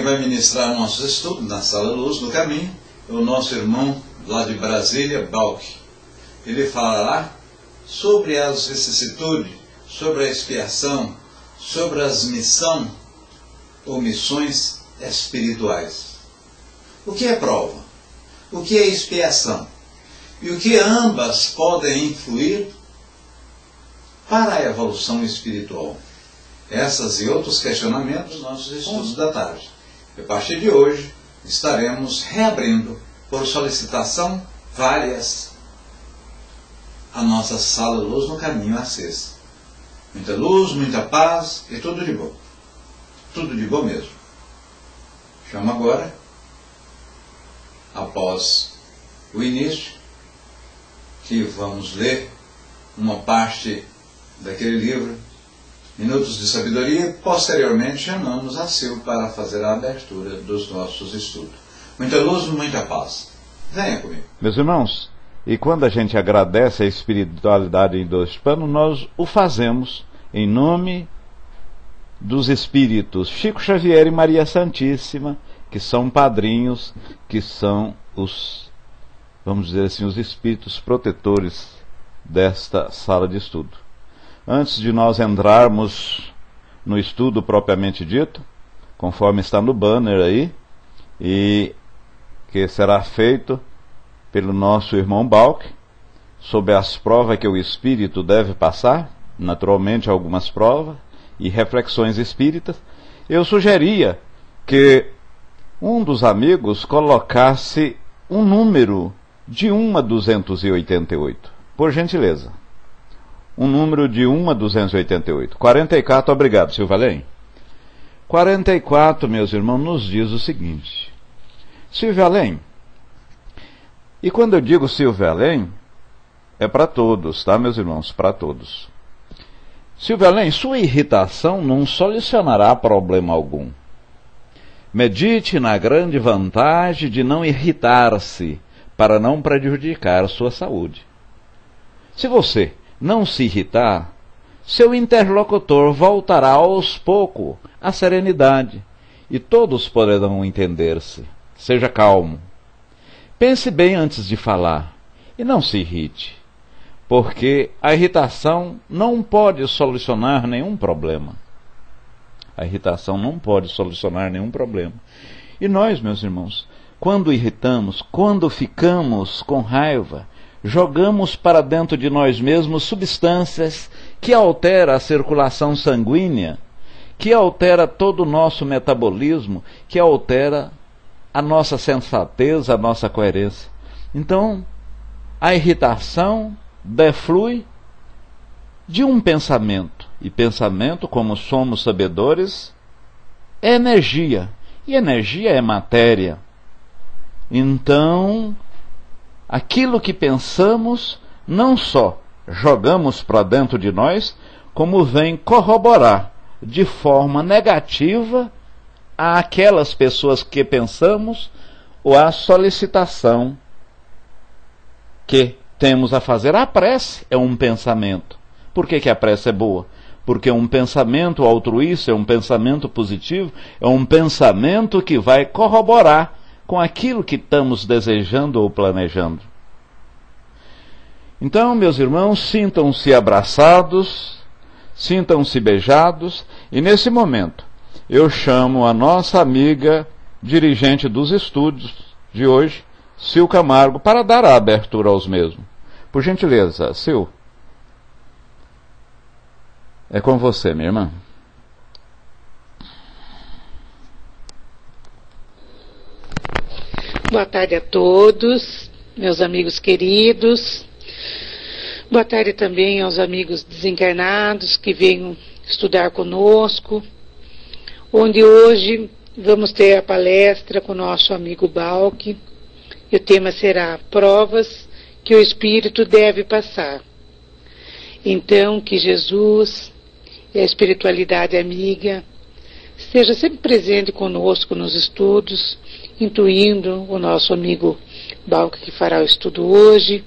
vai ministrar nossos estudos na Sala Luz do Caminho é o nosso irmão lá de Brasília, Balk. Ele falará sobre as vicissitudes, sobre a expiação, sobre as missão ou missões espirituais. O que é prova? O que é expiação? E o que ambas podem influir para a evolução espiritual? Essas e outros questionamentos nos nossos estudos da tarde. E a partir de hoje estaremos reabrindo, por solicitação várias, a nossa Sala Luz no Caminho à Sexta. Muita luz, muita paz e tudo de bom. Tudo de bom mesmo. Chamo agora, após o início, que vamos ler uma parte daquele livro, Minutos de Sabedoria, e posteriormente chamamos a Sil para fazer a abertura dos nossos estudos. Muita luz, muita paz. Venha comigo. Meus irmãos, e quando a gente agradece a espiritualidade em dois planos, nós o fazemos em nome dos espíritos Chico Xavier e Maria Santíssima, que são padrinhos, que são os, vamos dizer assim, os espíritos protetores desta sala de estudo. Antes de nós entrarmos no estudo propriamente dito, conforme está no banner aí, e que será feito pelo nosso irmão Balk, sobre as provas que o espírito deve passar, naturalmente algumas provas e reflexões espíritas, eu sugeria que um dos amigos colocasse um número de 1 a 288, por gentileza. Um número de 1 a 288. 44, obrigado, Silvio Além. 44, meus irmãos, nos diz o seguinte. Silvio Além. E quando eu digo Silvio Além, é para todos, tá, meus irmãos? Para todos. Silvio Além, sua irritação não solucionará problema algum. Medite na grande vantagem de não irritar-se, para não prejudicar sua saúde. Se você não se irritar, seu interlocutor voltará aos poucos à serenidade, e todos poderão entender-se. Seja calmo. Pense bem antes de falar, e não se irrite, porque a irritação não pode solucionar nenhum problema. A irritação não pode solucionar nenhum problema. E nós, meus irmãos, quando irritamos, quando ficamos com raiva, jogamos para dentro de nós mesmos substâncias que alteram a circulação sanguínea, que altera todo o nosso metabolismo, que altera a nossa sensatez, a nossa coerência. Então, a irritação deflui de um pensamento. E pensamento, como somos sabedores, é energia. E energia é matéria. Então, aquilo que pensamos, não só jogamos para dentro de nós, como vem corroborar de forma negativa àquelas pessoas que pensamos ou à solicitação que temos a fazer. A prece é um pensamento. Por que a prece é boa? Porque um pensamento altruísta, é um pensamento positivo, é um pensamento que vai corroborar com aquilo que estamos desejando ou planejando. Então, meus irmãos, sintam-se abraçados, sintam-se beijados, e nesse momento eu chamo a nossa amiga dirigente dos estudos de hoje, Sil Camargo, para dar a abertura aos mesmos. Por gentileza, Sil, é com você, minha irmã. Boa tarde a todos, meus amigos queridos. Boa tarde também aos amigos desencarnados que venham estudar conosco, onde hoje vamos ter a palestra com o nosso amigo Balk, e o tema será Provas que o Espírito deve passar. Então, que Jesus e a espiritualidade amiga esteja sempre presente conosco nos estudos, intuindo o nosso amigo Balk que fará o estudo hoje,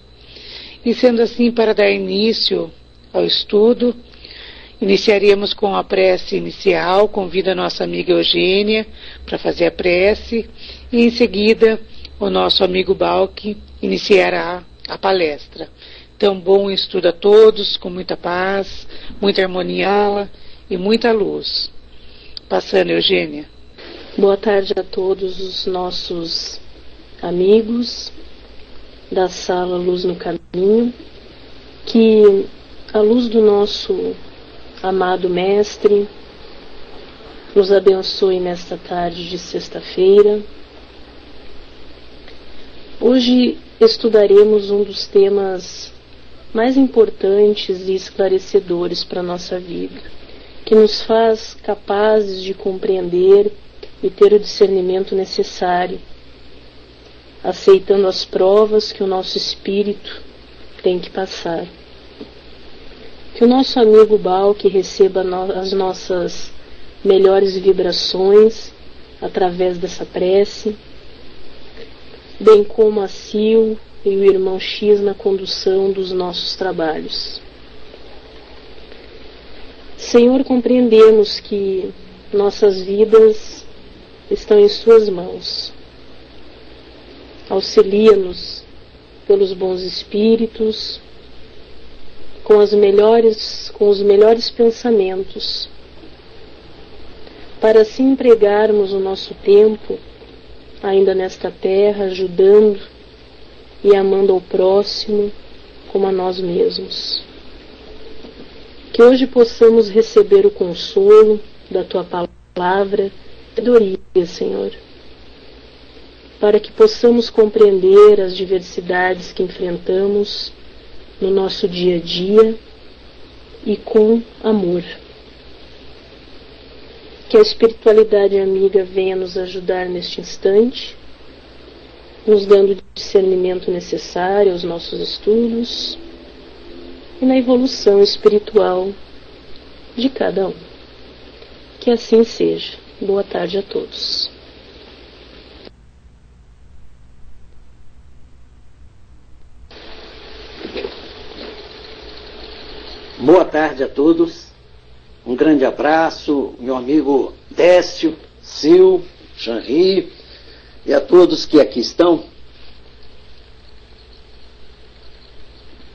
e sendo assim, para dar início ao estudo, Iniciaríamos com a prece inicial, convido a nossa amiga Eugênia para fazer a prece, e em seguida o nosso amigo Balk iniciará a palestra. Então, bom estudo a todos, com muita paz, muita harmonia e muita luz. Passando, Eugênia. Boa tarde a todos os nossos amigos da sala Luz no Caminho. Que a luz do nosso amado Mestre nos abençoe nesta tarde de sexta-feira. Hoje estudaremos um dos temas mais importantes e esclarecedores para a nossa vida, que nos faz capazes de compreender e ter o discernimento necessário, aceitando as provas que o nosso espírito tem que passar. Que o nosso amigo Balk receba as nossas melhores vibrações através dessa prece, bem como a Sil e o irmão X na condução dos nossos trabalhos. Senhor, compreendemos que nossas vidas estão em Suas mãos. Auxilia-nos pelos bons espíritos, com os melhores pensamentos, para assim empregarmos o nosso tempo, ainda nesta terra, ajudando e amando ao próximo como a nós mesmos. Que hoje possamos receber o consolo da Tua palavra, sabedoria, Senhor, para que possamos compreender as diversidades que enfrentamos no nosso dia a dia e com amor. Que a espiritualidade amiga venha nos ajudar neste instante, nos dando o discernimento necessário aos nossos estudos e na evolução espiritual de cada um. Que assim seja. Boa tarde a todos. Boa tarde a todos, um grande abraço, meu amigo Décio, Sil, Jean-Ri e a todos que aqui estão.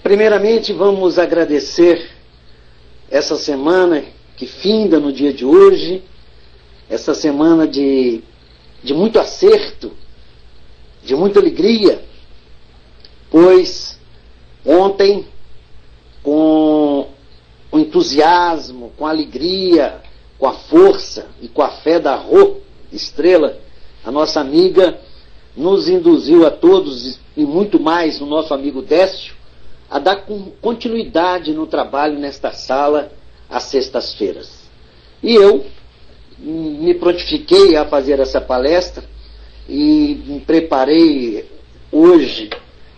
Primeiramente vamos agradecer essa semana que finda no dia de hoje, essa semana de muito acerto, de muita alegria, pois ontem, com o entusiasmo, com a alegria, com a força e com a fé da Rô Estrela, a nossa amiga nos induziu a todos e muito mais o nosso amigo Décio a dar continuidade no trabalho nesta sala às sextas-feiras. E eu me prontifiquei a fazer essa palestra e me preparei hoje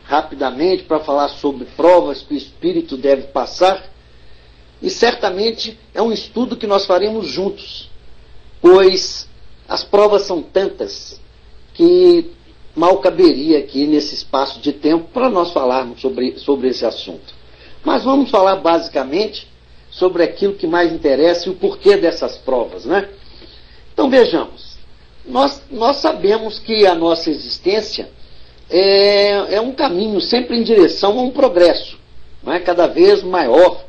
rapidamente para falar sobre provas que o espírito deve passar, e certamente é um estudo que nós faremos juntos, pois as provas são tantas que mal caberia aqui nesse espaço de tempo para nós falarmos sobre esse assunto. Mas vamos falar basicamente sobre aquilo que mais interessa e o porquê dessas provas, né? Então vejamos, nós sabemos que a nossa existência é um caminho sempre em direção a um progresso, não é? Cada vez maior,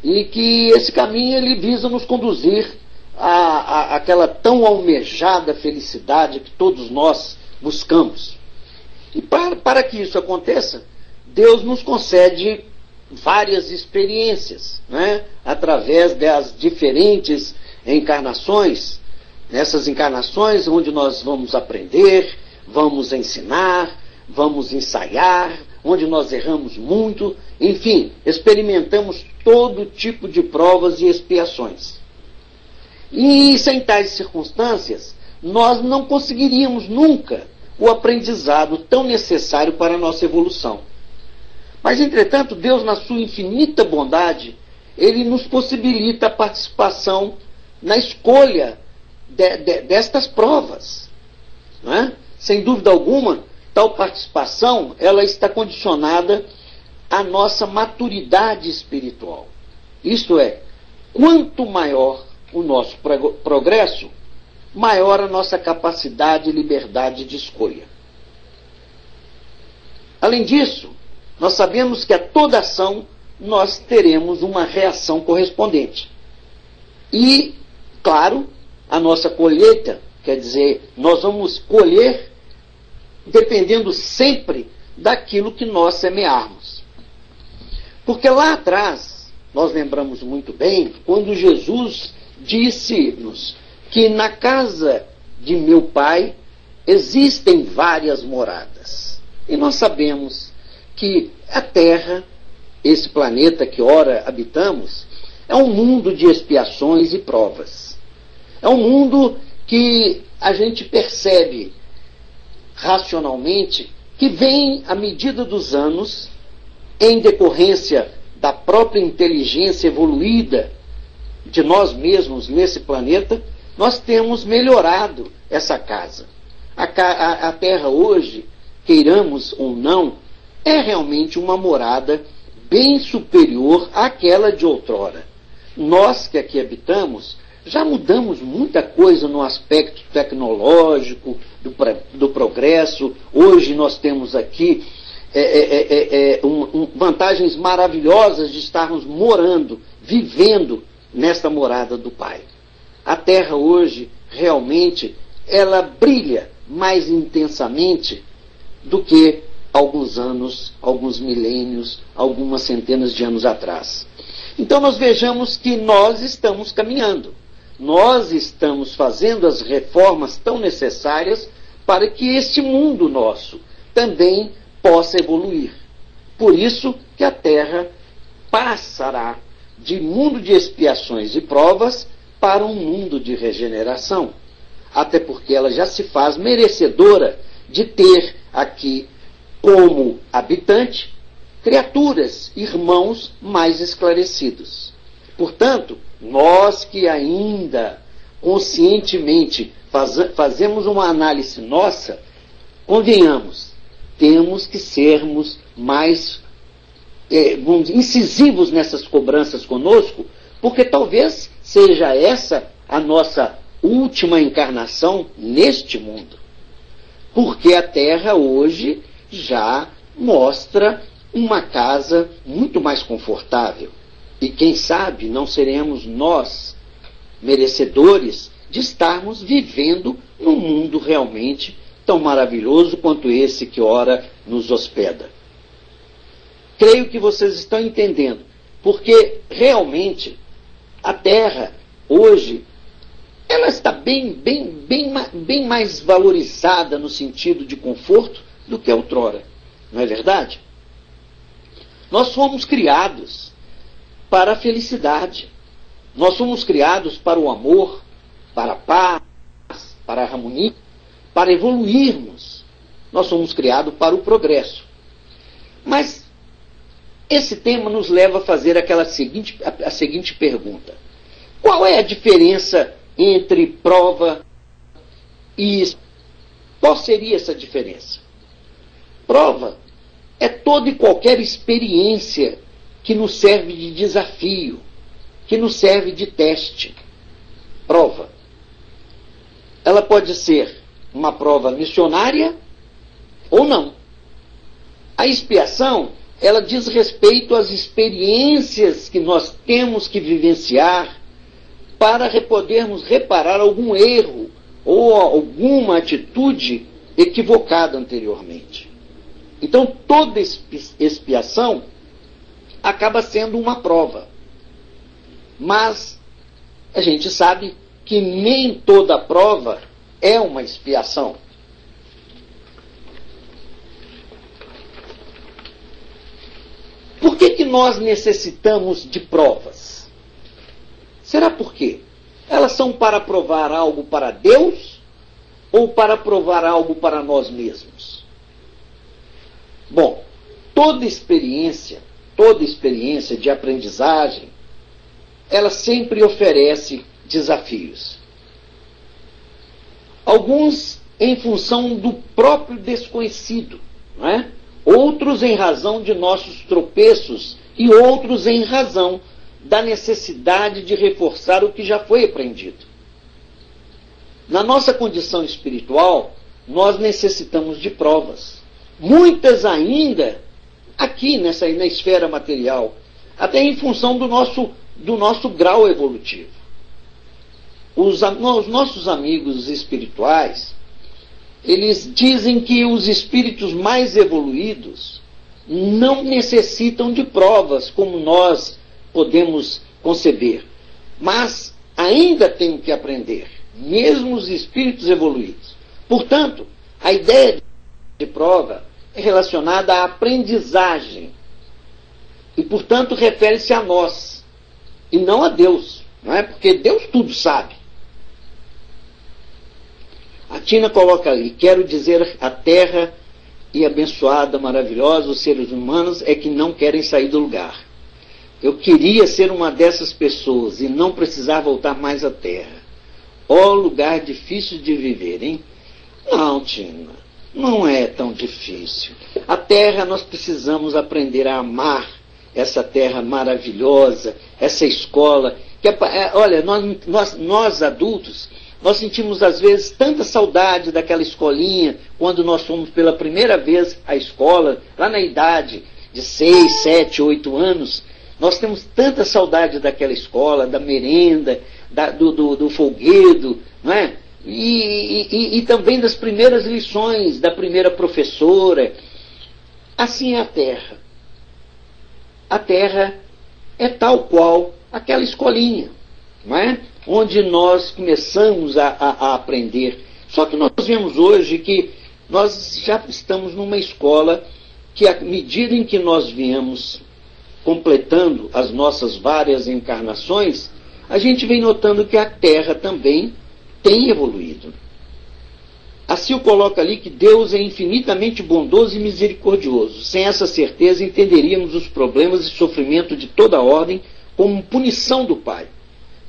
e que esse caminho ele visa nos conduzir àquela tão almejada felicidade que todos nós buscamos. E para que isso aconteça, Deus nos concede várias experiências, né? Através das diferentes encarnações, nessas encarnações onde nós vamos aprender, vamos ensinar, vamos ensaiar, onde nós erramos muito, enfim, experimentamos todo tipo de provas e expiações. E sem tais circunstâncias, nós não conseguiríamos nunca o aprendizado tão necessário para a nossa evolução. Mas, entretanto, Deus, na sua infinita bondade, Ele nos possibilita a participação na escolha destas provas, não é? Sem dúvida alguma, tal participação ela está condicionada à nossa maturidade espiritual. Isto é, quanto maior o nosso progresso, maior a nossa capacidade e liberdade de escolha. Além disso, nós sabemos que a toda ação nós teremos uma reação correspondente. E, claro, a nossa colheita, quer dizer, nós vamos colher dependendo sempre daquilo que nós semearmos. Porque lá atrás, nós lembramos muito bem, quando Jesus disse-nos que na casa de meu Pai existem várias moradas. E nós sabemos que a Terra, esse planeta que ora habitamos, é um mundo de expiações e provas. É um mundo que a gente percebe racionalmente que vem à medida dos anos, em decorrência da própria inteligência evoluída de nós mesmos nesse planeta, nós temos melhorado essa casa. A Terra hoje, queiramos ou não, é realmente uma morada bem superior àquela de outrora. Nós que aqui habitamos, já mudamos muita coisa no aspecto tecnológico, do progresso. Hoje nós temos aqui vantagens maravilhosas de estarmos morando, vivendo nesta morada do Pai. A Terra hoje, realmente, ela brilha mais intensamente do que alguns anos, alguns milênios, algumas centenas de anos atrás. Então nós vejamos que nós estamos caminhando. Nós estamos fazendo as reformas tão necessárias para que este mundo nosso também possa evoluir. Por isso que a Terra passará de mundo de expiações e provas para um mundo de regeneração. Até porque ela já se faz merecedora de ter aqui como habitante criaturas, irmãos mais esclarecidos. Portanto, nós que ainda conscientemente fazemos uma análise nossa, convenhamos, temos que sermos mais incisivos nessas cobranças conosco, porque talvez seja essa a nossa última encarnação neste mundo. Porque a Terra hoje já mostra uma casa muito mais confortável. E quem sabe não seremos nós merecedores de estarmos vivendo num mundo realmente tão maravilhoso quanto esse que ora nos hospeda. Creio que vocês estão entendendo, porque realmente a Terra hoje ela está bem mais valorizada no sentido de conforto do que outrora. Não é verdade? Nós fomos criados para a felicidade. Nós fomos criados para o amor, para a paz, para a harmonia, para evoluirmos. Nós fomos criados para o progresso. Mas esse tema nos leva a fazer a seguinte pergunta. Qual é a diferença entre prova e... Qual seria essa diferença? Prova é toda e qualquer experiência que nos serve de desafio, que nos serve de teste. Prova. Ela pode ser uma prova missionária ou não. A expiação, ela diz respeito às experiências que nós temos que vivenciar para podermos reparar algum erro ou alguma atitude equivocada anteriormente. Então, toda expiação acaba sendo uma prova. Mas a gente sabe que nem toda prova é uma expiação. Por que nós necessitamos de provas? Será por quê? Elas são para provar algo para Deus ou para provar algo para nós mesmos? Bom, toda experiência de aprendizagem, ela sempre oferece desafios. Alguns em função do próprio desconhecido, não é? Outros em razão de nossos tropeços e outros em razão da necessidade de reforçar o que já foi aprendido. Na nossa condição espiritual, nós necessitamos de provas. Muitas ainda aqui na esfera material, até em função do nosso grau evolutivo. Os nossos amigos espirituais, eles dizem que os espíritos mais evoluídos não necessitam de provas como nós podemos conceber, mas ainda têm que aprender, mesmo os espíritos evoluídos. Portanto, a ideia de prova é relacionada à aprendizagem e, portanto, refere-se a nós e não a Deus, não é? Porque Deus tudo sabe. A Tina coloca ali: quero dizer a terra e abençoada, maravilhosa, os seres humanos é que não querem sair do lugar. Eu queria ser uma dessas pessoas e não precisar voltar mais à terra. Ó lugar difícil de viver, hein? Não, Tina, não é tão difícil. A terra, nós precisamos aprender a amar essa terra maravilhosa, essa escola. Olha, nós adultos, nós sentimos às vezes tanta saudade daquela escolinha, quando nós fomos pela primeira vez à escola, lá na idade de 6, 7, 8 anos. Nós temos tanta saudade daquela escola, da merenda, do folguedo, não é? E também das primeiras lições, da primeira professora. Assim é a Terra. A Terra é tal qual aquela escolinha, não é? Onde nós começamos a aprender. Só que nós vemos hoje que nós já estamos numa escola que, à medida em que nós viemos completando as nossas várias encarnações, a gente vem notando que a Terra também tem evoluído. Assim o coloca ali que Deus é infinitamente bondoso e misericordioso. Sem essa certeza, entenderíamos os problemas e sofrimento de toda ordem como punição do Pai.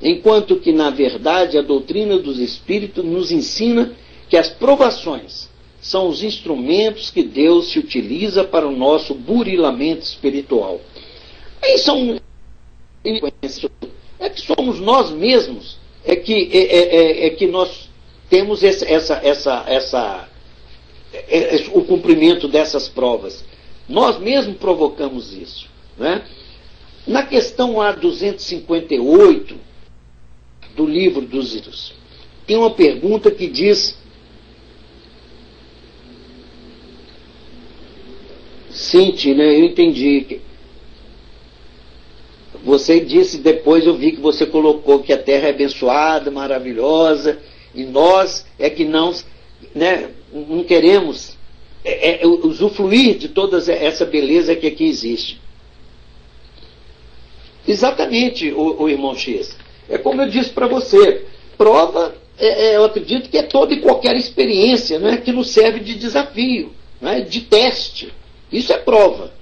Enquanto que, na verdade, a doutrina dos Espíritos nos ensina que as provações são os instrumentos que Deus se utiliza para o nosso burilamento espiritual. Aí é que somos nós mesmos, é que nós temos o cumprimento dessas provas. Nós mesmos provocamos isso, né? Na questão A258 do livro dos Idos, tem uma pergunta que diz: sim, Tina, eu entendi. Você disse, depois eu vi que você colocou que a Terra é abençoada, maravilhosa, e nós é que não queremos usufruir de toda essa beleza que aqui existe. Exatamente, o irmão X. É como eu disse para você, prova, eu acredito que é toda e qualquer experiência, né, que nos serve de desafio, né, de teste. Isso é prova.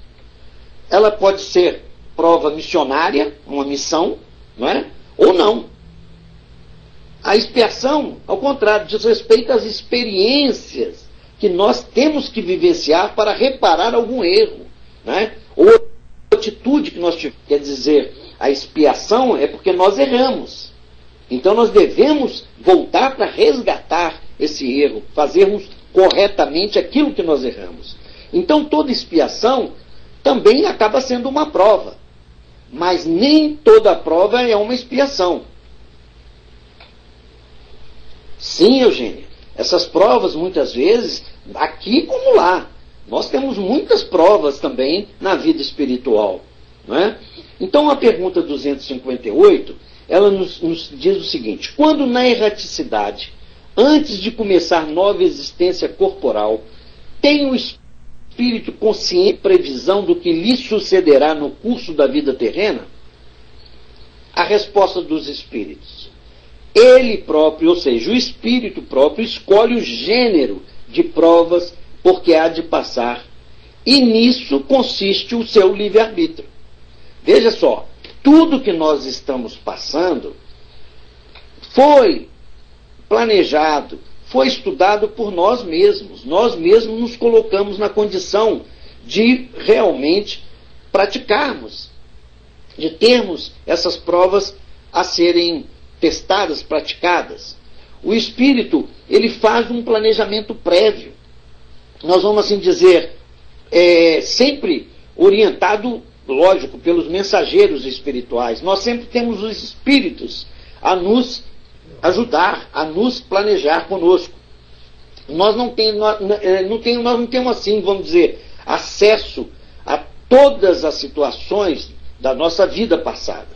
Ela pode ser prova missionária, uma missão, não é? Ou não. A expiação, ao contrário, diz respeito às experiências que nós temos que vivenciar para reparar algum erro, né? Ou atitude que nós tivemos. Quer dizer, a expiação é porque nós erramos. Então nós devemos voltar para resgatar esse erro, fazermos corretamente aquilo que nós erramos. Então toda expiação também acaba sendo uma prova. Mas nem toda prova é uma expiação. Sim, Eugênia, essas provas muitas vezes, aqui como lá, nós temos muitas provas também na vida espiritual, não é? Então a pergunta 258, ela nos diz o seguinte: quando na erraticidade, antes de começar nova existência corporal, tem o espírito consciente previsão do que lhe sucederá no curso da vida terrena? A resposta dos espíritos: ele próprio, ou seja, o espírito próprio, escolhe o gênero de provas porque há de passar, e nisso consiste o seu livre-arbítrio. Veja só, tudo que nós estamos passando foi planejado, foi estudado por nós mesmos. Nós mesmos nos colocamos na condição de realmente praticarmos. de termos essas provas a serem testadas, praticadas. O espírito, ele faz um planejamento prévio. Nós vamos assim dizer, sempre orientado, lógico, pelos mensageiros espirituais. Nós sempre temos os espíritos a nos ajudar, a nos planejar conosco. Nós não temos assim, vamos dizer, acesso a todas as situações da nossa vida passada,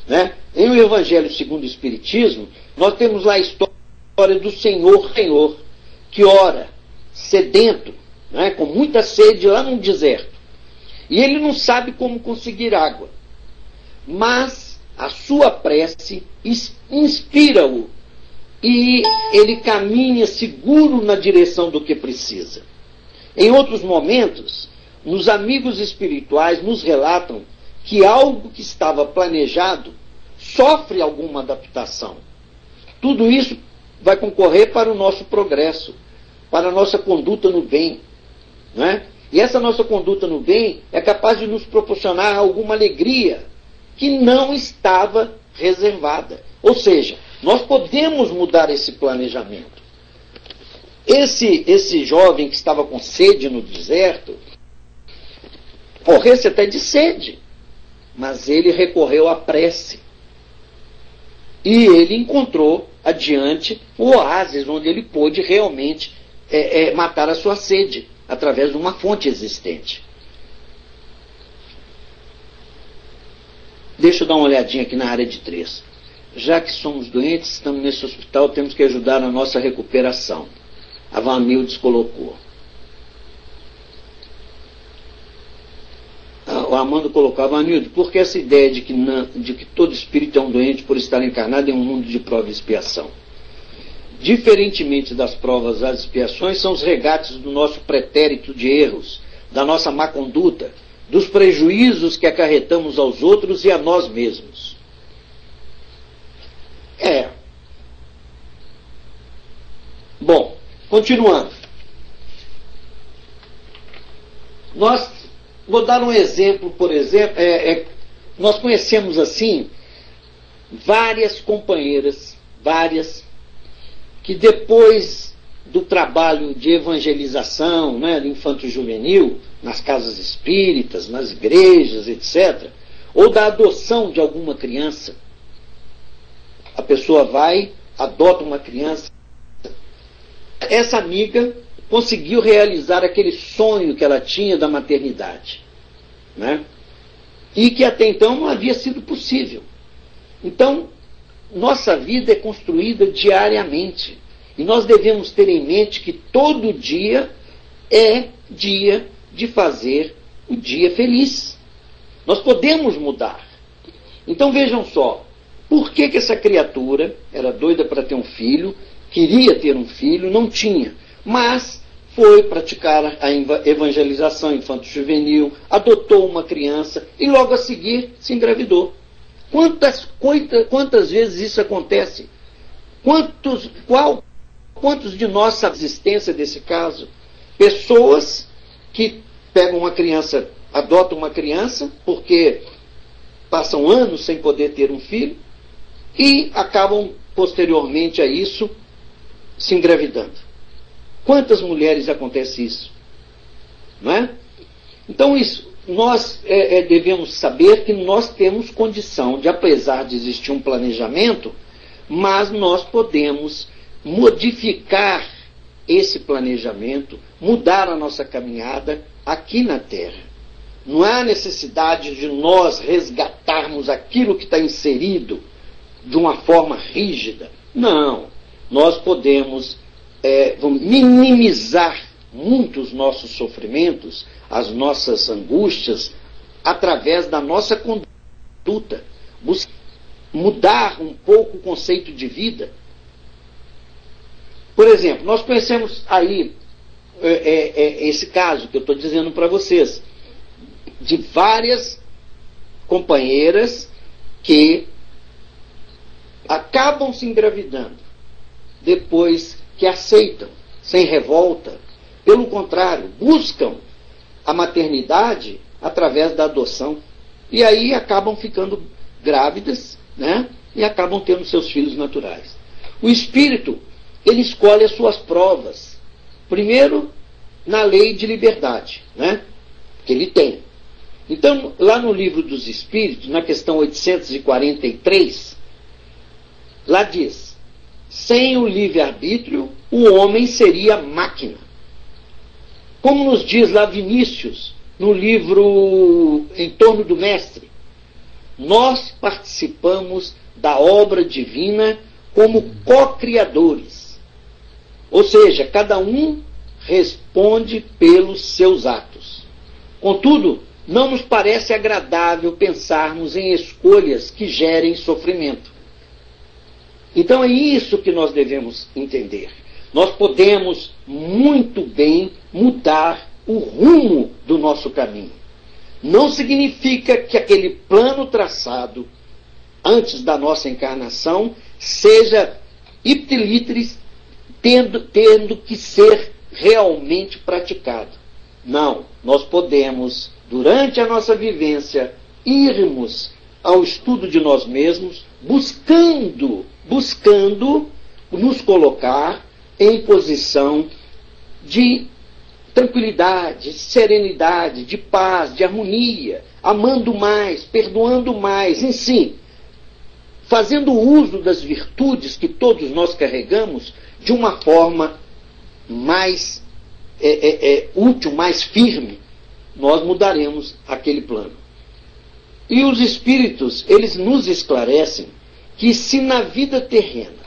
né? Em o Evangelho segundo o Espiritismo, nós temos lá a história do Senhor, que ora, sedento, né, com muita sede lá no deserto. E ele não sabe como conseguir água, mas a sua prece inspira-o e ele caminha seguro na direção do que precisa. Em outros momentos, os amigos espirituais nos relatam que algo que estava planejado sofre alguma adaptação. Tudo isso vai concorrer para o nosso progresso, para a nossa conduta no bem, não é? E essa nossa conduta no bem é capaz de nos proporcionar alguma alegria que não estava reservada. Ou seja, nós podemos mudar esse planejamento. Esse jovem que estava com sede no deserto, morresse até de sede, mas ele recorreu à prece. E ele encontrou adiante o oásis onde ele pôde realmente matar a sua sede, através de uma fonte existente. Deixa eu dar uma olhadinha aqui na área de 3. Já que somos doentes, estamos nesse hospital, temos que ajudar na nossa recuperação. A Vanildes colocou. O Armando colocou: Vanildes, por que essa ideia de que todo espírito é um doente por estar encarnado em um mundo de prova e expiação? Diferentemente das provas das expiações, são os regates do nosso pretérito de erros, da nossa má conduta, dos prejuízos que acarretamos aos outros e a nós mesmos. Bom, continuando. Vou dar um exemplo, por exemplo, nós conhecemos assim várias companheiras, que depois do trabalho de evangelização, né, do infanto-juvenil, nas casas espíritas, nas igrejas, etc., ou da adoção de alguma criança, a pessoa vai, adota uma criança. Essa amiga conseguiu realizar aquele sonho que ela tinha da maternidade, né? E que até então não havia sido possível. Então, nossa vida é construída diariamente. E nós devemos ter em mente que todo dia é dia de fazer o dia feliz. Nós podemos mudar. Então vejam só, por que essa criatura era doida para ter um filho, queria ter um filho, não tinha, mas foi praticar a evangelização infanto-juvenil, adotou uma criança e logo a seguir se engravidou. Quantas vezes isso acontece? Quantos de nós sabem a existência desse caso? Pessoas que pegam uma criança, adotam uma criança, porque passam anos sem poder ter um filho, e acabam, posteriormente a isso, se engravidando. Quantas mulheres acontece isso? Não é? Então, nós devemos saber que nós temos condição de, apesar de existir um planejamento, mas nós podemos modificar esse planejamento, mudar a nossa caminhada aqui na Terra. Não há necessidade de nós resgatarmos aquilo que está inserido de uma forma rígida. Não. Nós podemos minimizar muito os nossos sofrimentos, as nossas angústias, através da nossa conduta. Mudar um pouco o conceito de vida. Por exemplo, nós conhecemos aí esse caso que eu estou dizendo para vocês, de várias companheiras que acabam se engravidando depois que aceitam, sem revolta. Pelo contrário, buscam a maternidade através da adoção. e aí acabam ficando grávidas, né? E acabam tendo seus filhos naturais. O espírito, ele escolhe as suas provas. Primeiro, na lei de liberdade, né? Que ele tem. Então, lá no livro dos Espíritos, na questão 843, lá diz: sem o livre-arbítrio, o homem seria máquina. Como nos diz lá Vinícius, no livro Em Torno do Mestre, nós participamos da obra divina como co-criadores. Ou seja, cada um responde pelos seus atos. Contudo, não nos parece agradável pensarmos em escolhas que gerem sofrimento. Então é isso que nós devemos entender. Nós podemos muito bem mudar o rumo do nosso caminho. Não significa que aquele plano traçado antes da nossa encarnação seja ipsilitris tendo que ser realmente praticado. Não, nós podemos, durante a nossa vivência, irmos ao estudo de nós mesmos, buscando nos colocar em posição de tranquilidade, de serenidade, de paz, de harmonia, amando mais, perdoando mais, em si, fazendo uso das virtudes que todos nós carregamos de uma forma mais útil, mais firme, nós mudaremos aquele plano. E os espíritos, eles nos esclarecem que se na vida terrena,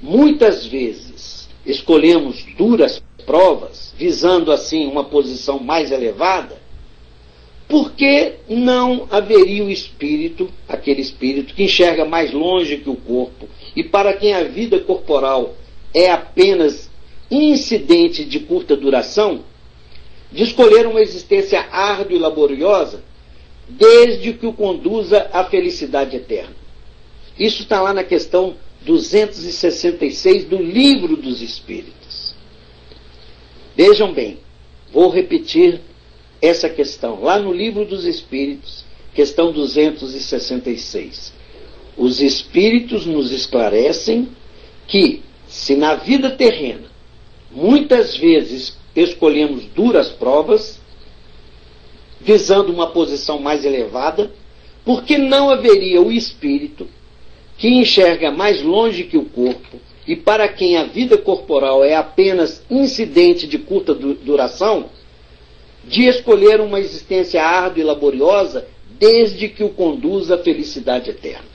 muitas vezes, escolhemos duras provas, visando assim uma posição mais elevada, por que não haveria o espírito, aquele espírito que enxerga mais longe que o corpo, e para quem a vida corporal é apenas incidente de curta duração, de escolher uma existência árdua e laboriosa, desde que o conduza à felicidade eterna? Isso está lá na questão 266 do Livro dos Espíritos. Vejam bem, vou repetir essa questão, lá no Livro dos Espíritos, questão 266. Os Espíritos nos esclarecem que, se na vida terrena, muitas vezes escolhemos duras provas, visando uma posição mais elevada, porque não haveria o espírito que enxerga mais longe que o corpo, e para quem a vida corporal é apenas incidente de curta duração, de escolher uma existência árdua e laboriosa, desde que o conduza à felicidade eterna.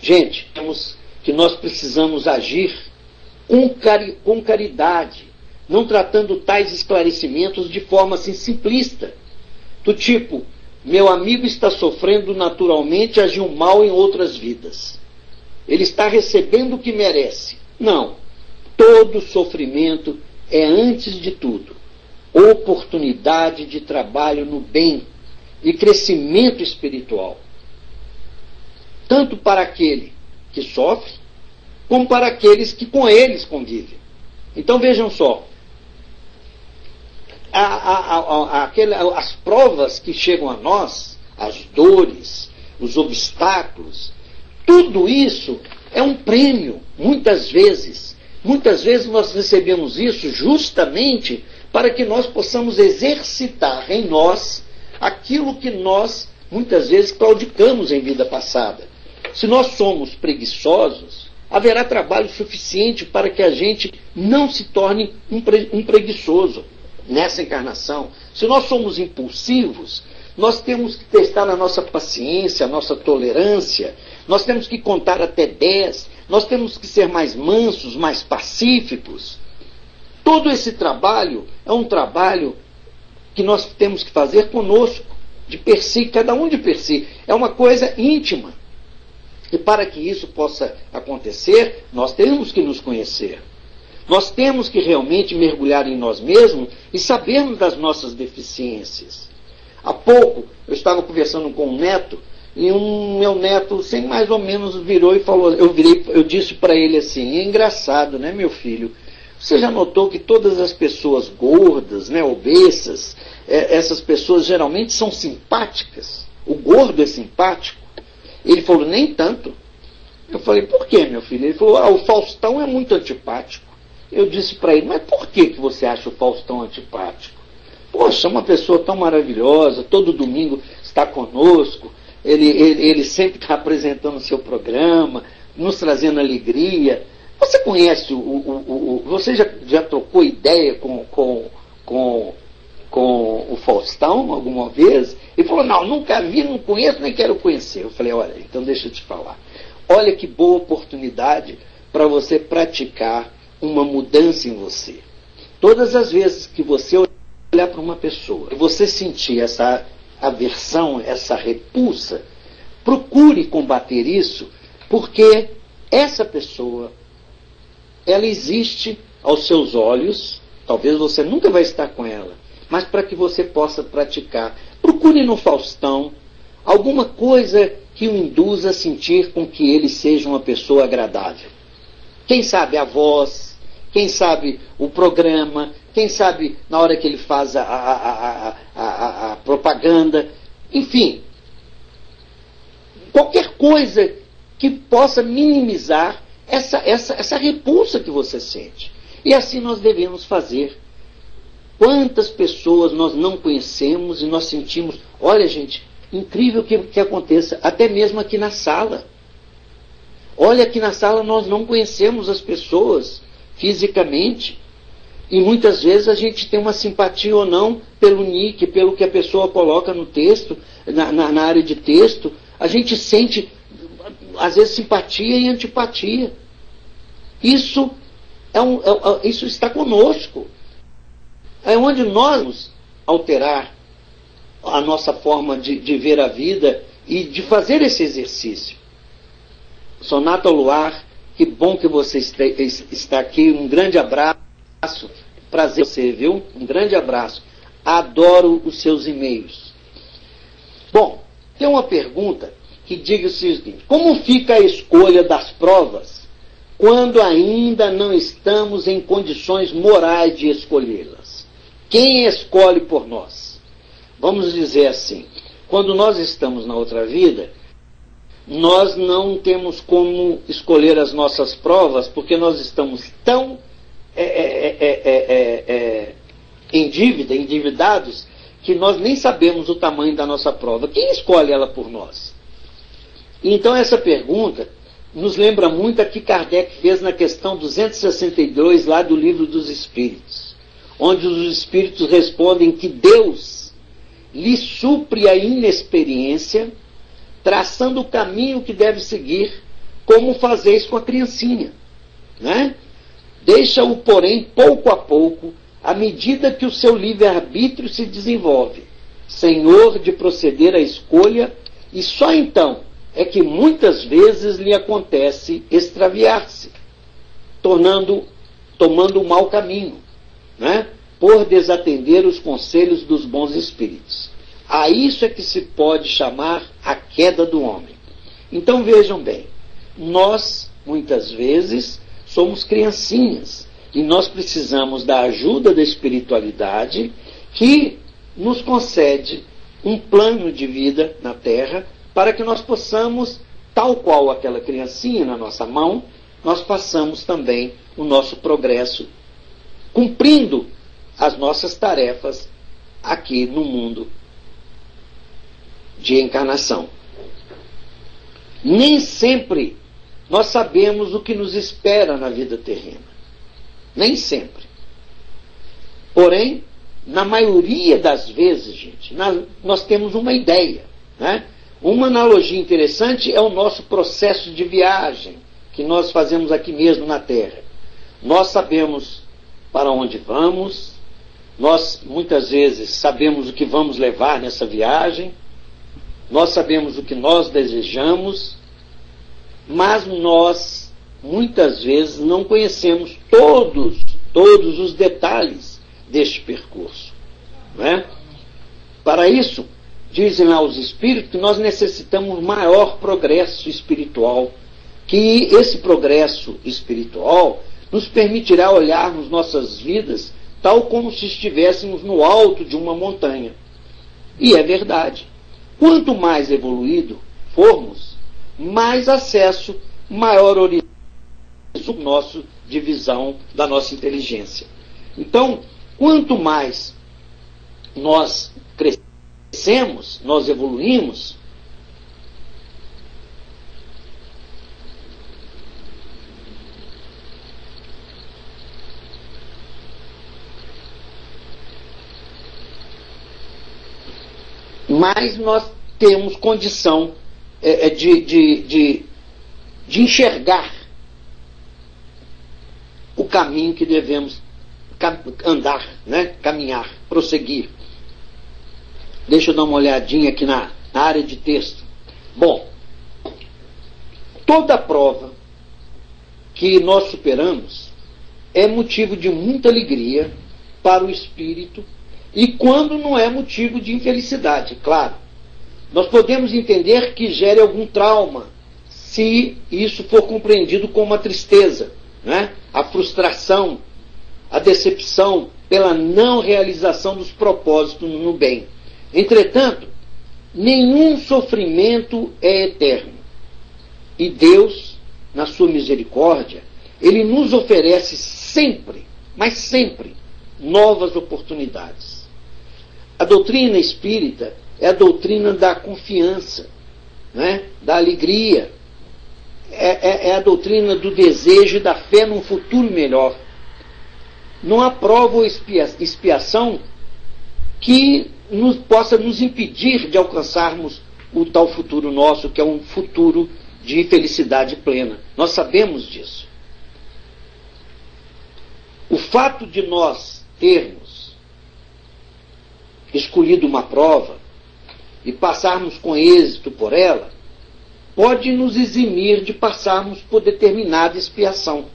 Gente, temos que nós precisamos agir com caridade, não tratando tais esclarecimentos de forma assim simplista, do tipo: meu amigo está sofrendo naturalmente, agiu mal em outras vidas, ele está recebendo o que merece. Não, todo sofrimento é, antes de tudo, oportunidade de trabalho no bem e crescimento espiritual, tanto para aquele que sofre, como para aqueles que com eles convivem. Então vejam só, as provas que chegam a nós, as dores, os obstáculos, tudo isso é um prêmio. Muitas vezes nós recebemos isso justamente para que nós possamos exercitar em nós aquilo que nós muitas vezes claudicamos em vida passada. Se nós somos preguiçosos, haverá trabalho suficiente para que a gente não se torne um preguiçoso nessa encarnação. Se nós somos impulsivos, nós temos que testar a nossa paciência, a nossa tolerância, nós temos que contar até 10, nós temos que ser mais mansos, mais pacíficos. Todo esse trabalho é um trabalho que nós temos que fazer conosco, de per si, cada um de per si. É uma coisa íntima. E para que isso possa acontecer, nós temos que nos conhecer. Nós temos que realmente mergulhar em nós mesmos e sabermos das nossas deficiências. Há pouco eu estava conversando com um neto, e meu neto, assim, mais ou menos virou e falou, eu disse para ele assim: é engraçado, né, meu filho? Você já notou que todas as pessoas gordas, né, obesas, essas pessoas geralmente são simpáticas? O gordo é simpático? Ele falou, nem tanto. Eu falei, por quê, meu filho? Ele falou, o Faustão é muito antipático. Eu disse para ele, mas por que você acha o Faustão antipático? Poxa, uma pessoa tão maravilhosa, todo domingo está conosco, ele sempre está apresentando o seu programa, nos trazendo alegria. Você conhece você já trocou ideia com o Faustão alguma vez? Ele falou, não, nunca vi, não conheço, nem quero conhecer. Eu falei, olha, então deixa eu te falar. Olha que boa oportunidade para você praticar uma mudança em você. Todas as vezes que você olhar para uma pessoa e você sentir essa aversão, essa repulsa, procure combater isso, porque essa pessoa, ela existe aos seus olhos, talvez você nunca vai estar com ela, mas para que você possa praticar. Procure no Faustão alguma coisa que o induza a sentir com que ele seja uma pessoa agradável. Quem sabe a voz, quem sabe o programa, quem sabe na hora que ele faz a propaganda, enfim, qualquer coisa que possa minimizar essa repulsa que você sente. E assim nós devemos fazer. Quantas pessoas nós não conhecemos e nós sentimos, olha gente, incrível que aconteça, até mesmo aqui na sala. Olha, aqui na sala nós não conhecemos as pessoas fisicamente. E muitas vezes a gente tem uma simpatia ou não pelo nick, pelo que a pessoa coloca no texto, na área de texto. A gente sente, às vezes, simpatia e antipatia. Isso está conosco. É onde nós vamos alterar a nossa forma de ver a vida e de fazer esse exercício. Sonata ao Luar, que bom que você está aqui. Um grande abraço. Prazer você, viu? Um grande abraço. Adoro os seus e-mails. Bom, tem uma pergunta que diga o seguinte: como fica a escolha das provas quando ainda não estamos em condições morais de escolhê-las? Quem escolhe por nós? Vamos dizer assim, quando nós estamos na outra vida, nós não temos como escolher as nossas provas, porque nós estamos tão em dívida, endividados, que nós nem sabemos o tamanho da nossa prova. Quem escolhe ela por nós? Então essa pergunta nos lembra muito a que Kardec fez na questão 262, lá do Livro dos Espíritos, onde os Espíritos respondem que Deus lhe supre a inexperiência, traçando o caminho que deve seguir, como fazeis com a criancinha, né? Deixa-o, porém, pouco a pouco, à medida que o seu livre-arbítrio se desenvolve, senhor de proceder à escolha, e só então é que muitas vezes lhe acontece extraviar-se, tomando o mau caminho, né? Por desatender os conselhos dos bons espíritos. A isso é que se pode chamar a queda do homem. Então vejam bem, nós, muitas vezes, somos criancinhas e nós precisamos da ajuda da espiritualidade que nos concede um plano de vida na Terra para que nós possamos, tal qual aquela criancinha na nossa mão, nós passamos também o nosso progresso, cumprindo as nossas tarefas aqui no mundo de encarnação. Nem sempre nós sabemos o que nos espera na vida terrena. Nem sempre. Porém, na maioria das vezes, gente, nós temos uma ideia, né? Uma analogia interessante é o nosso processo de viagem que nós fazemos aqui mesmo na Terra. Nós sabemos para onde vamos, nós muitas vezes sabemos o que vamos levar nessa viagem, nós sabemos o que nós desejamos, mas nós muitas vezes não conhecemos todos os detalhes deste percurso, né? Para isso, dizem lá os espíritos que nós necessitamos maior progresso espiritual, que esse progresso espiritual nos permitirá olharmos nossas vidas tal como se estivéssemos no alto de uma montanha. E é verdade. Quanto mais evoluído formos, mais acesso, maior horizonte nosso de visão da nossa inteligência. Então, quanto mais nós crescemos, nós evoluímos, mais nós temos condição de enxergar o caminho que devemos andar, né? Caminhar, prosseguir. Deixa eu dar uma olhadinha aqui na área de texto. Bom, toda prova que nós superamos é motivo de muita alegria para o espírito, e quando não é motivo de infelicidade, claro. Nós podemos entender que gere algum trauma, se isso for compreendido como a tristeza, né? A frustração, a decepção pela não realização dos propósitos no bem. Entretanto, nenhum sofrimento é eterno. E Deus, na sua misericórdia, Ele nos oferece sempre, mas sempre, novas oportunidades. A doutrina espírita é a doutrina da confiança, né? Da alegria, é a doutrina do desejo e da fé num futuro melhor. Não há prova ou expiação que possa nos impedir de alcançarmos o tal futuro nosso, que é um futuro de felicidade plena. Nós sabemos disso. O fato de nós termos escolhido uma prova e passarmos com êxito por ela, pode nos eximir de passarmos por determinada expiação.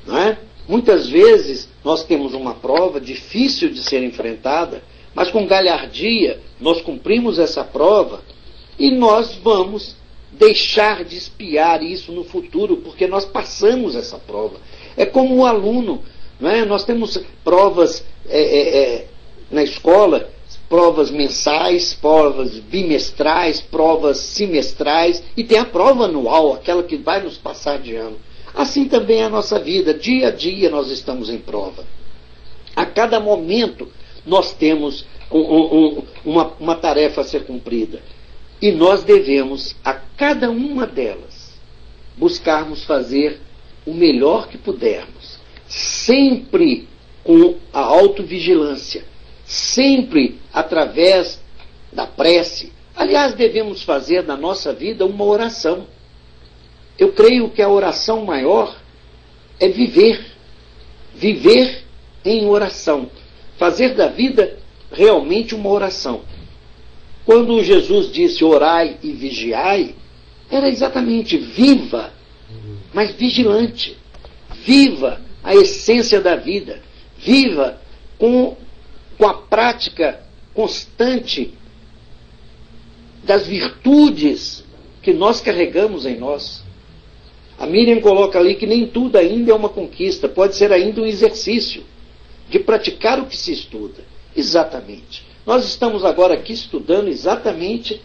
Não é? Muitas vezes nós temos uma prova difícil de ser enfrentada, mas com galhardia nós cumprimos essa prova e nós vamos deixar de expiar isso no futuro, porque nós passamos essa prova. É como um aluno, não é? Nós temos provas na escola, provas mensais, provas bimestrais, provas semestrais, e tem a prova anual, aquela que vai nos passar de ano. Assim também é a nossa vida, dia a dia nós estamos em prova. A cada momento nós temos uma tarefa a ser cumprida. E nós devemos, a cada uma delas, buscarmos fazer o melhor que pudermos, sempre com a autovigilância, sempre através da prece. Aliás, devemos fazer da nossa vida uma oração. Eu creio que a oração maior é viver em oração, fazer da vida realmente uma oração. Quando Jesus disse orai e vigiai, era exatamente viva, mas vigilante. Viva a essência da vida. Viva com a prática constante das virtudes que nós carregamos em nós. A Miriam coloca ali que nem tudo ainda é uma conquista, pode ser ainda um exercício de praticar o que se estuda. Exatamente. Nós estamos agora aqui estudando exatamente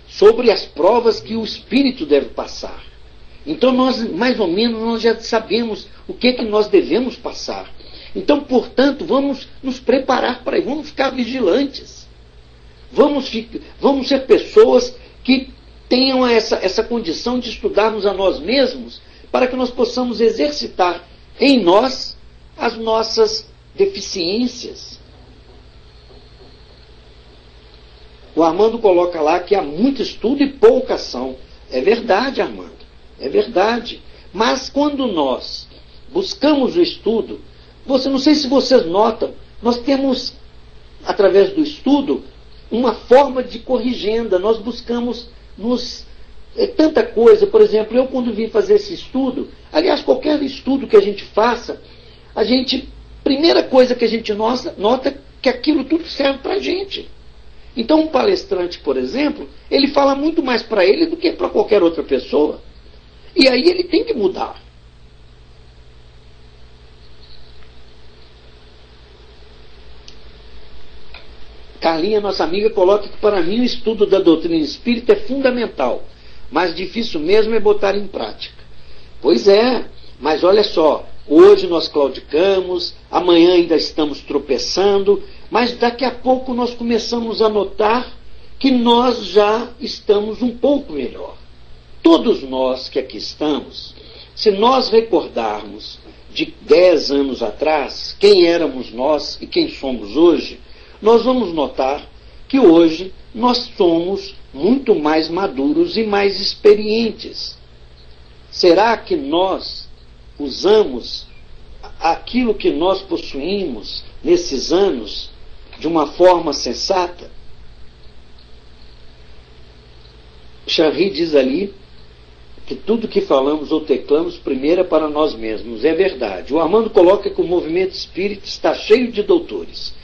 sobre as provas que o espírito deve passar. Então nós, mais ou menos, nós já sabemos o que nós devemos passar. Então, portanto, vamos nos preparar para isso, vamos ficar vigilantes. Vamos ser pessoas que tenham essa condição de estudarmos a nós mesmos, para que nós possamos exercitar em nós as nossas deficiências. O Armando coloca lá que há muito estudo e pouca ação. É verdade, Armando, é verdade. Mas quando nós buscamos o estudo, não sei se vocês notam, nós temos, através do estudo, uma forma de corrigenda. Nós buscamos tanta coisa. Por exemplo, eu quando vim fazer esse estudo, aliás, qualquer estudo que a gente faça, primeira coisa que a gente nota que aquilo tudo serve para a gente. Então, um palestrante, por exemplo, ele fala muito mais para ele do que para qualquer outra pessoa. E aí ele tem que mudar. Carlinha, nossa amiga, coloca que para mim o estudo da doutrina espírita é fundamental, mas difícil mesmo é botar em prática. Pois é, mas olha só, hoje nós claudicamos, amanhã ainda estamos tropeçando, mas daqui a pouco nós começamos a notar que nós já estamos um pouco melhor. Todos nós que aqui estamos, se nós recordarmos de 10 anos atrás, quem éramos nós e quem somos hoje, nós vamos notar que hoje nós somos muito mais maduros e mais experientes. Será que nós usamos aquilo que nós possuímos nesses anos de uma forma sensata? Charri diz ali que tudo que falamos ou teclamos primeiro é para nós mesmos. É verdade. O Armando coloca que o movimento espírita está cheio de doutores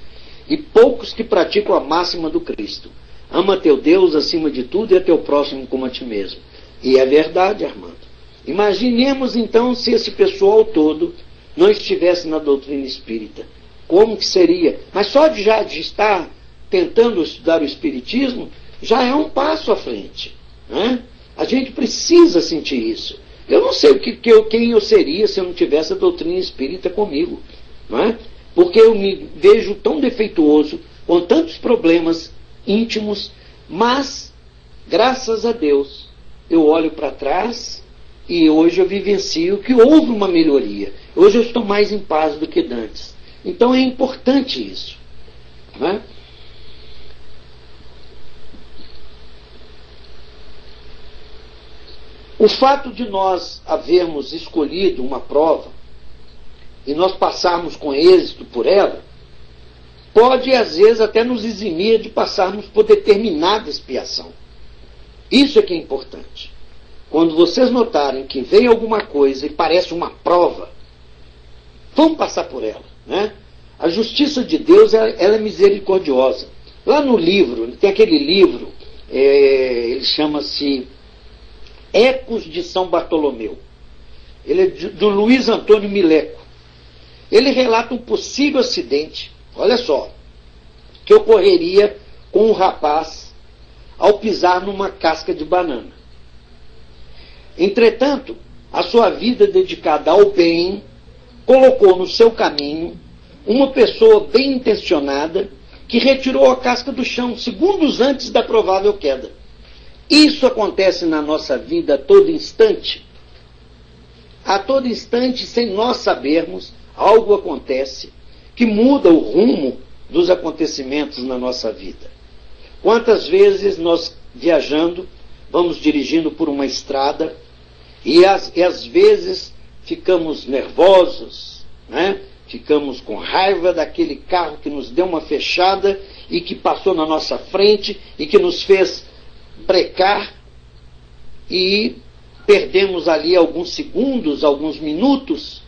e poucos que praticam a máxima do Cristo. Ama teu Deus acima de tudo e a teu próximo como a ti mesmo. E é verdade, Armando. Imaginemos então se esse pessoal todo não estivesse na doutrina espírita. Como que seria? Mas só de estar tentando estudar o espiritismo já é um passo à frente, né? A gente precisa sentir isso. Eu não sei quem eu seria se eu não tivesse a doutrina espírita comigo, não é? Porque eu me vejo tão defeituoso, com tantos problemas íntimos, mas, graças a Deus, eu olho para trás e hoje eu vivencio que houve uma melhoria. Hoje eu estou mais em paz do que antes. Então é importante isso, não é? O fato de nós havermos escolhido uma prova e nós passarmos com êxito por ela, pode às vezes até nos eximir de passarmos por determinada expiação. Isso é que é importante. Quando vocês notarem que vem alguma coisa e parece uma prova, vamos passar por ela, né? A justiça de Deus, ela é misericordiosa. Lá no livro, tem aquele livro, ele chama-se Ecos de São Bartolomeu. Ele é do Luiz Antônio Mileco. Ele relata um possível acidente, olha só, que ocorreria com um rapaz ao pisar numa casca de banana. Entretanto, a sua vida dedicada ao bem colocou no seu caminho uma pessoa bem intencionada que retirou a casca do chão segundos antes da provável queda. Isso acontece na nossa vida a todo instante. A todo instante, sem nós sabermos, algo acontece que muda o rumo dos acontecimentos na nossa vida. Quantas vezes nós, viajando, vamos dirigindo por uma estrada e às vezes ficamos nervosos, né? Ficamos com raiva daquele carro que nos deu uma fechada e que passou na nossa frente e que nos fez brecar e perdemos ali alguns segundos, alguns minutos,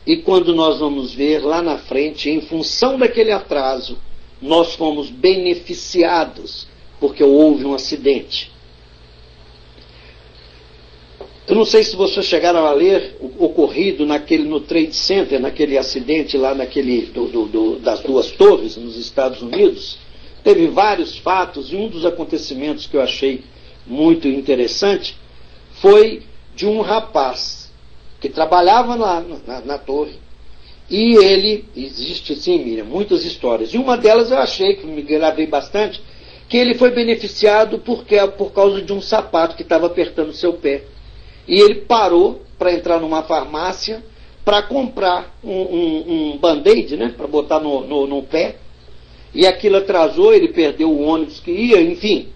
e quando nós vamos ver lá na frente, em função daquele atraso, nós fomos beneficiados porque houve um acidente. Eu não sei se vocês chegaram a ler o ocorrido no Trade Center, naquele acidente lá das duas torres nos Estados Unidos. Teve vários fatos e um dos acontecimentos que eu achei muito interessante foi de um rapaz que trabalhava na torre e ele, existe sim, Miriam, muitas histórias, e uma delas eu achei, que me gravei bastante, que ele foi beneficiado por causa de um sapato que estava apertando o seu pé. E ele parou para entrar numa farmácia para comprar um band-aid, né, para botar no pé, e aquilo atrasou, ele perdeu o ônibus que ia, enfim,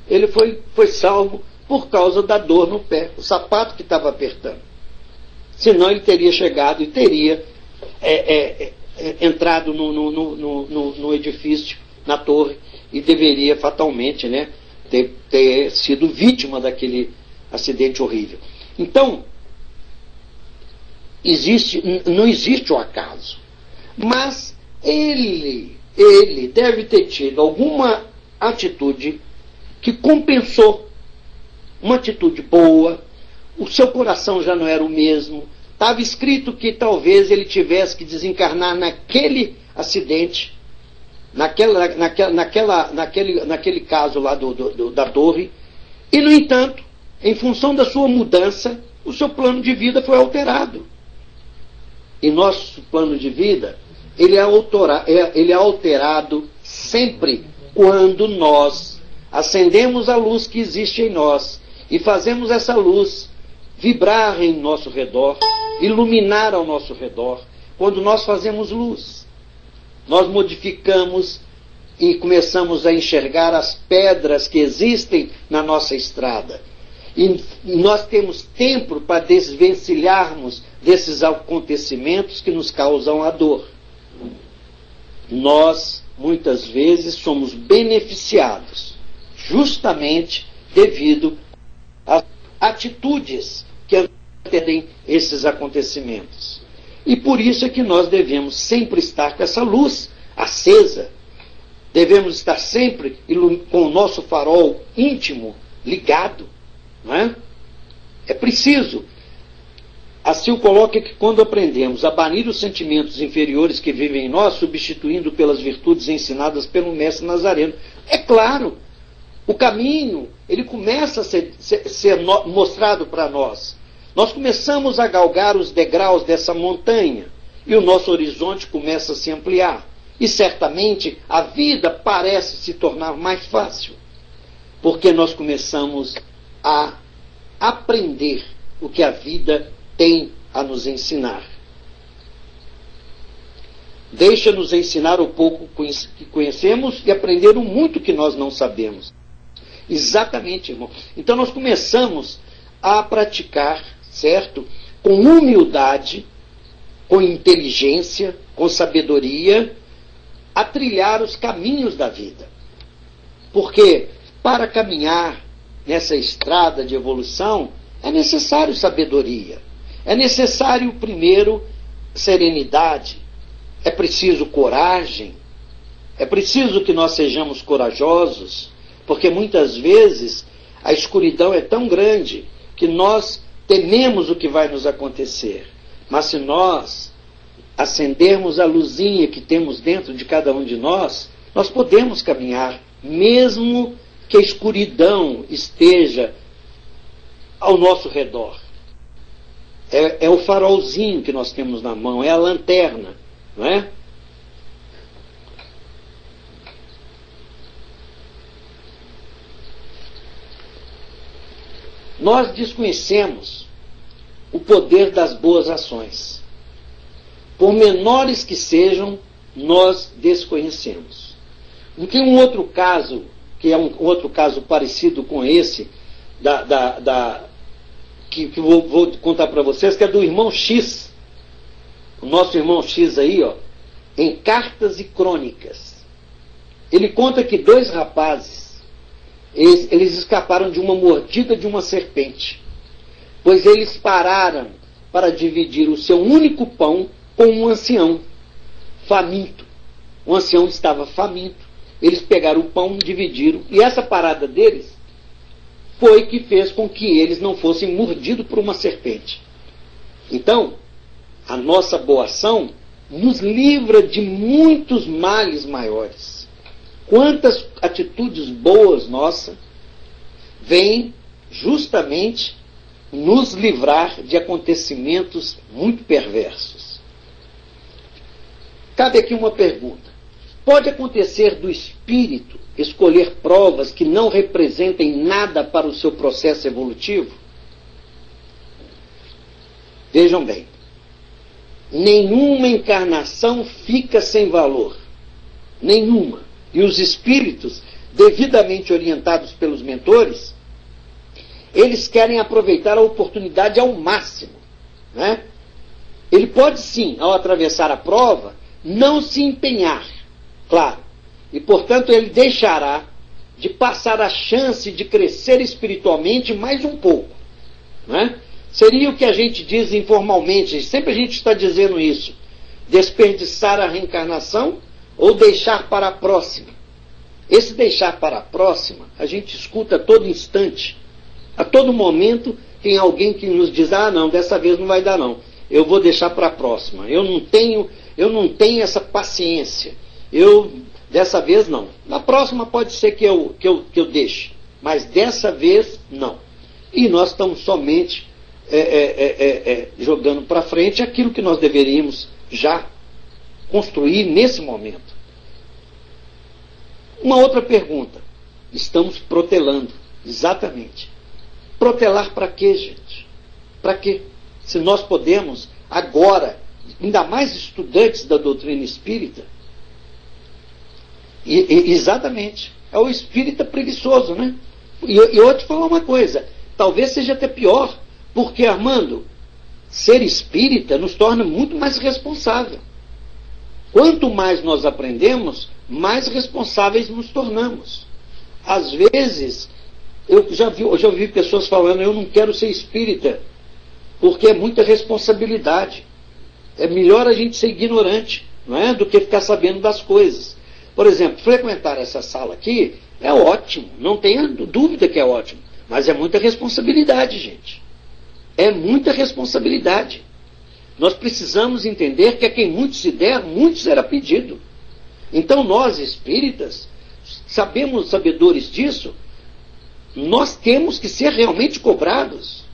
ele foi salvo por causa da dor no pé, o sapato que estava apertando. Senão ele teria chegado e teria entrado no edifício, na torre, e deveria fatalmente, né, ter sido vítima daquele acidente horrível. Então, não existe o acaso, mas ele deve ter tido alguma atitude que compensou, uma atitude boa, o seu coração já não era o mesmo. Estava escrito que talvez ele tivesse que desencarnar naquele acidente, naquele caso lá da torre. E, no entanto, em função da sua mudança, o seu plano de vida foi alterado. E nosso plano de vida, ele é alterado sempre quando nós acendemos a luz que existe em nós e fazemos essa luz vibrar em nosso redor, iluminar ao nosso redor. Quando nós fazemos luz, nós modificamos e começamos a enxergar as pedras que existem na nossa estrada. E nós temos tempo para desvencilharmos desses acontecimentos que nos causam a dor. Nós, muitas vezes, somos beneficiados justamente devido às atitudes que antecedem esses acontecimentos. E por isso é que nós devemos sempre estar com essa luz acesa. Devemos estar sempre com o nosso farol íntimo ligado. Não é? É preciso. Assim o coloca que quando aprendemos a banir os sentimentos inferiores que vivem em nós, substituindo pelas virtudes ensinadas pelo Mestre Nazareno. É claro, o caminho, ele começa a ser mostrado para nós. Nós começamos a galgar os degraus dessa montanha e o nosso horizonte começa a se ampliar. E certamente a vida parece se tornar mais fácil, porque nós começamos a aprender o que a vida tem a nos ensinar. Deixa-nos ensinar o pouco que conhecemos e aprender o muito que nós não sabemos. Exatamente, irmão. Então nós começamos a praticar, certo? Com humildade, com inteligência, com sabedoria, a trilhar os caminhos da vida. Porque para caminhar nessa estrada de evolução é necessário sabedoria. É necessário, primeiro, serenidade. É preciso coragem. É preciso que nós sejamos corajosos, porque muitas vezes a escuridão é tão grande que nós tememos o que vai nos acontecer. Mas se nós acendermos a luzinha que temos dentro de cada um de nós, nós podemos caminhar, mesmo que a escuridão esteja ao nosso redor. É o farolzinho que nós temos na mão, é a lanterna, não é? Nós desconhecemos o poder das boas ações. Por menores que sejam, nós desconhecemos. Não tem um outro caso, que é um outro caso parecido com esse, que vou contar para vocês, que é do irmão X. O nosso irmão X aí, ó, em Cartas e Crônicas. Ele conta que 2 rapazes, eles escaparam de uma mordida de uma serpente, pois eles pararam para dividir o seu único pão com um ancião faminto. O ancião estava faminto. Eles pegaram o pão, dividiram, e essa parada deles foi que fez com que eles não fossem mordidos por uma serpente. Então, a nossa boa ação nos livra de muitos males maiores. Quantas atitudes boas nossas vêm justamente nos livrar de acontecimentos muito perversos. Cabe aqui uma pergunta. Pode acontecer do espírito escolher provas que não representem nada para o seu processo evolutivo? Vejam bem. Nenhuma encarnação fica sem valor. Nenhuma. E os espíritos, devidamente orientados pelos mentores, eles querem aproveitar a oportunidade ao máximo, né? Ele pode sim, ao atravessar a prova, não se empenhar, claro. E, portanto, ele deixará de passar a chance de crescer espiritualmente mais um pouco, né? Seria o que a gente diz informalmente, sempre a gente está dizendo isso, desperdiçar a reencarnação ou deixar para a próxima. Esse deixar para a próxima, a gente escuta a todo instante. A todo momento tem alguém que nos diz, ah, não, dessa vez não vai dar não, eu vou deixar para a próxima, eu não tenho essa paciência, dessa vez não. Na próxima pode ser que eu deixe, mas dessa vez não. E nós estamos somente jogando para frente aquilo que nós deveríamos já construir nesse momento. Uma outra pergunta. Estamos protelando, exatamente. Protelar para quê, gente? Para quê? Se nós podemos, agora, ainda mais estudantes da doutrina espírita, exatamente, é o espírita preguiçoso, né? E eu vou te falar uma coisa, talvez seja até pior, porque, Armando, ser espírita nos torna muito mais responsável. Quanto mais nós aprendemos, mais responsáveis nos tornamos. Às vezes, eu já ouvi pessoas falando, eu não quero ser espírita, porque é muita responsabilidade. É melhor a gente ser ignorante, não é? Do que ficar sabendo das coisas. Por exemplo, frequentar essa sala aqui é ótimo, não tenha dúvida que é ótimo, mas é muita responsabilidade, gente. É muita responsabilidade. Nós precisamos entender que a quem muito se der, muito será pedido. Então nós, espíritas, sabedores disso, nós temos que ser realmente cobrados.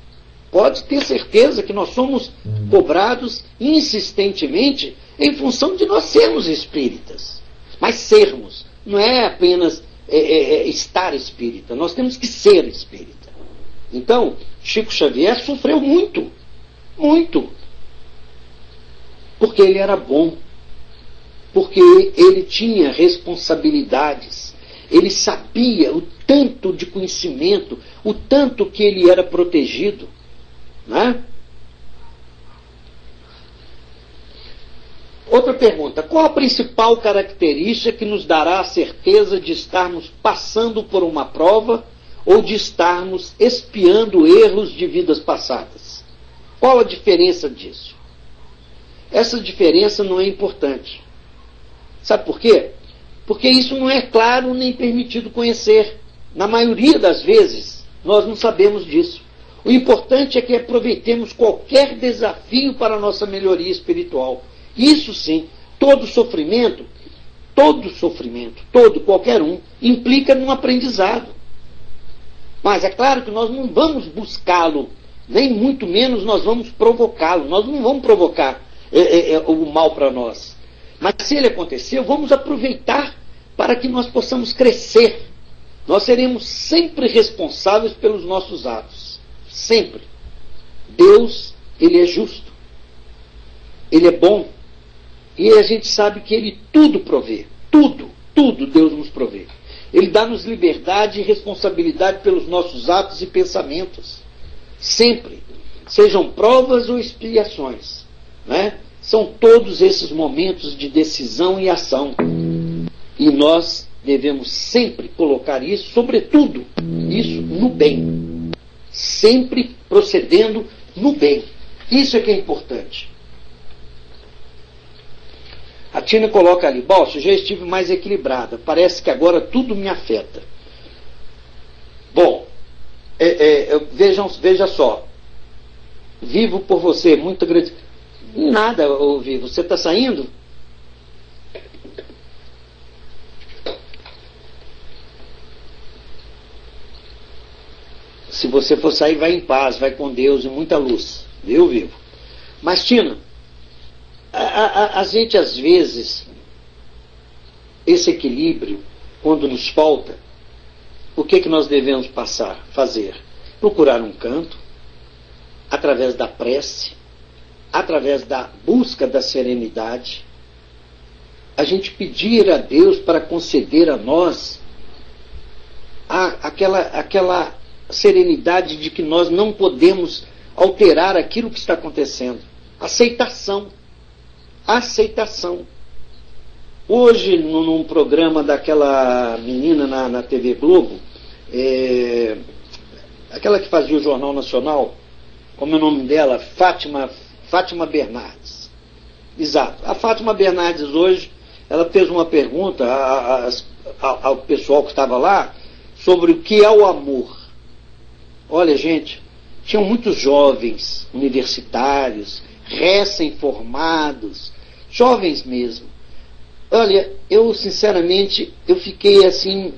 Pode ter certeza que nós somos cobrados insistentemente em função de nós sermos espíritas. Mas sermos, não é apenas estar espírita, nós temos que ser espírita. Então, Chico Xavier sofreu muito, muito. Porque ele era bom, porque ele tinha responsabilidades, ele sabia o tanto de conhecimento, o tanto que ele era protegido, né? Outra pergunta, qual a principal característica que nos dará a certeza de estarmos passando por uma prova ou de estarmos expiando erros de vidas passadas? Qual a diferença disso? Essa diferença não é importante. Sabe por quê? Porque isso não é claro nem permitido conhecer. Na maioria das vezes, nós não sabemos disso. O importante é que aproveitemos qualquer desafio para a nossa melhoria espiritual. Isso sim, todo sofrimento, qualquer um, implica num aprendizado. Mas é claro que nós não vamos buscá-lo, nem muito menos nós vamos provocá-lo. Nós não vamos provocar o mal para nós. Mas se ele acontecer, vamos aproveitar para que nós possamos crescer. Nós seremos sempre responsáveis pelos nossos atos. Sempre. Deus, ele é justo. Ele é bom. E a gente sabe que ele tudo provê. Tudo Deus nos provê. Ele dá-nos liberdade e responsabilidade pelos nossos atos e pensamentos. Sempre. Sejam provas ou expiações. Né? São todos esses momentos de decisão e ação. E nós devemos sempre colocar isso, sobretudo, isso no bem. Sempre procedendo no bem. Isso é que é importante. A Tina coloca ali, Balso, já estive mais equilibrada. Parece que agora tudo me afeta. Bom, veja só. Vivo por você, muito agradecido. Nada, ô Vivo. Você está saindo? Se você for sair, vai em paz, vai com Deus e muita luz. Viu, Vivo? Mas, Tina, a gente, às vezes, esse equilíbrio, quando nos falta, o que nós devemos fazer? Procurar um canto, através da prece, através da busca da serenidade, a gente pedir a Deus para conceder a nós aquela serenidade de que nós não podemos alterar aquilo que está acontecendo. Aceitação. Hoje, num programa daquela menina na TV Globo, aquela que fazia o Jornal Nacional, como é o nome dela? Fátima Bernardes. Exato. A Fátima Bernardes hoje, ela fez uma pergunta ao pessoal que estava lá sobre o que é o amor. Olha, gente, tinham muitos jovens universitários, recém-formados, jovens mesmo. Olha, eu sinceramente, eu fiquei assim,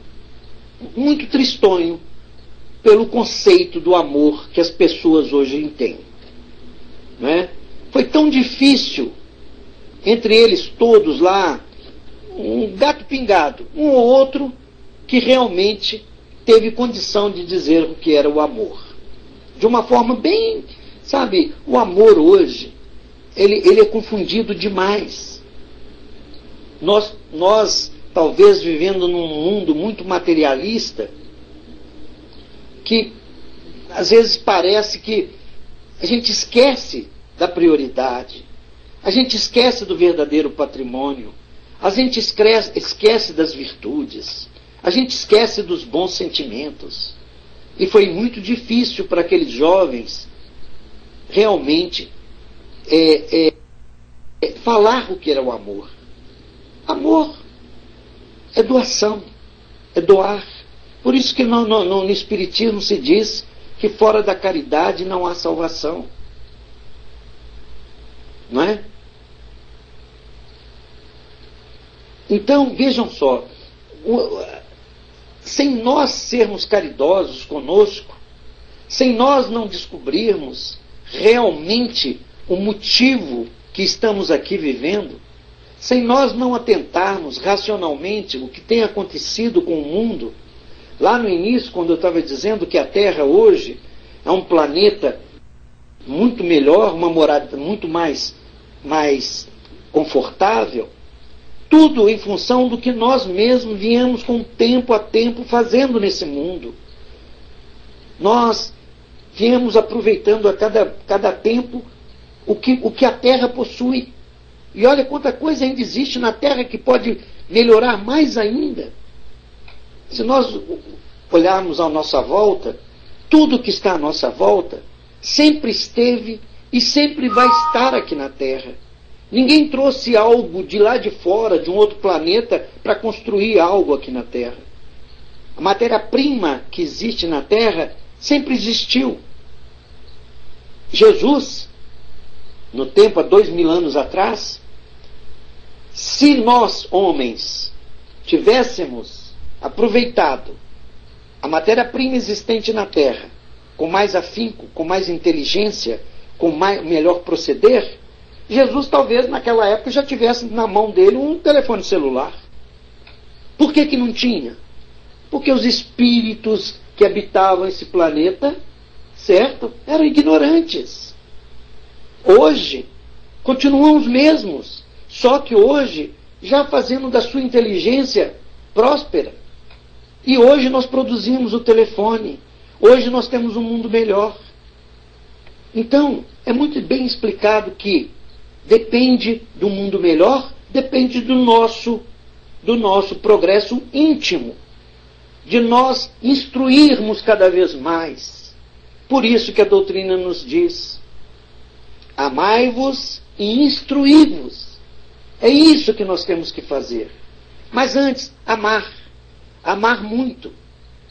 muito tristonho pelo conceito do amor que as pessoas hoje têm. Não é? Foi tão difícil, entre eles todos lá, um gato pingado, um ou outro que realmente teve condição de dizer o que era o amor. De uma forma bem, sabe, o amor hoje, ele é confundido demais. Nós, talvez vivendo num mundo muito materialista, que às vezes parece que a gente esquece da prioridade, a gente esquece do verdadeiro patrimônio, a gente esquece das virtudes, a gente esquece dos bons sentimentos. E foi muito difícil para aqueles jovens realmente falar o que era o amor. Amor é doação, é doar. Por isso que no Espiritismo se diz que fora da caridade não há salvação. Não é? Então, vejam só, sem nós sermos caridosos conosco, sem nós não descobrirmos realmente o motivo que estamos aqui vivendo, sem nós não atentarmos racionalmente o que tem acontecido com o mundo, lá no início, quando eu estava dizendo que a Terra hoje é um planeta muito melhor, uma morada muito mais confortável, tudo em função do que nós mesmos viemos com tempo a tempo fazendo nesse mundo. Nós viemos aproveitando a cada tempo o que a Terra possui. E olha quanta coisa ainda existe na Terra que pode melhorar mais ainda. Se nós olharmos à nossa volta, tudo que está à nossa volta sempre esteve e sempre vai estar aqui na Terra. Ninguém trouxe algo de lá de fora, de um outro planeta, para construir algo aqui na Terra. A matéria-prima que existe na Terra sempre existiu. Jesus, no tempo há 2000 anos atrás, se nós, homens, tivéssemos aproveitado a matéria-prima existente na Terra com mais afinco, com mais inteligência, com melhor proceder, Jesus talvez naquela época já tivesse na mão dele um telefone celular. Por que não tinha? Porque os espíritos que habitavam esse planeta, certo, eram ignorantes. Hoje, continuam os mesmos, só que hoje já fazendo da sua inteligência próspera. E hoje nós produzimos o telefone, hoje nós temos um mundo melhor. Então, é muito bem explicado que depende do mundo melhor, depende do nosso progresso íntimo, de nós instruirmos cada vez mais. Por isso que a doutrina nos diz: amai-vos e instruí-vos. É isso que nós temos que fazer. Mas antes, amar muito.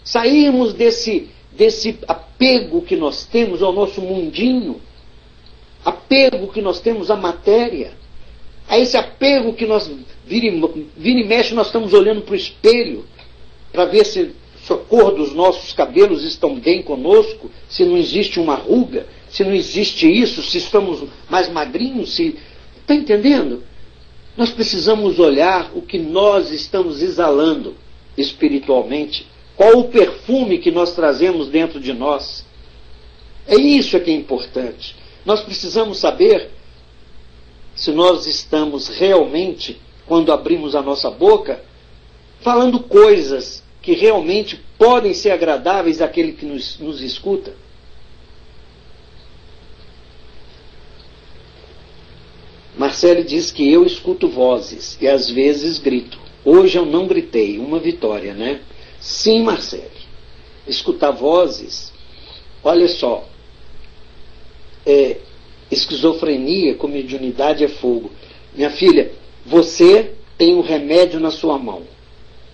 Sairmos desse apego que nós temos ao nosso mundinho, apego que nós temos à matéria, a esse apego que nós vira e mexe, nós estamos olhando para o espelho para ver se a cor dos nossos cabelos estão bem conosco, se não existe uma ruga, se não existe isso, se estamos mais magrinhos, se... Está entendendo? Nós precisamos olhar o que nós estamos exalando espiritualmente, qual o perfume que nós trazemos dentro de nós. É isso que é importante. Nós precisamos saber se nós estamos realmente, quando abrimos a nossa boca, falando coisas que realmente podem ser agradáveis àquele que nos escuta. Marcele diz que eu escuto vozes e às vezes grito. Hoje eu não gritei, uma vitória, né? Sim, Marcele. Escutar vozes, olha só, esquizofrenia com mediunidade é fogo. Minha filha, você tem um remédio na sua mão.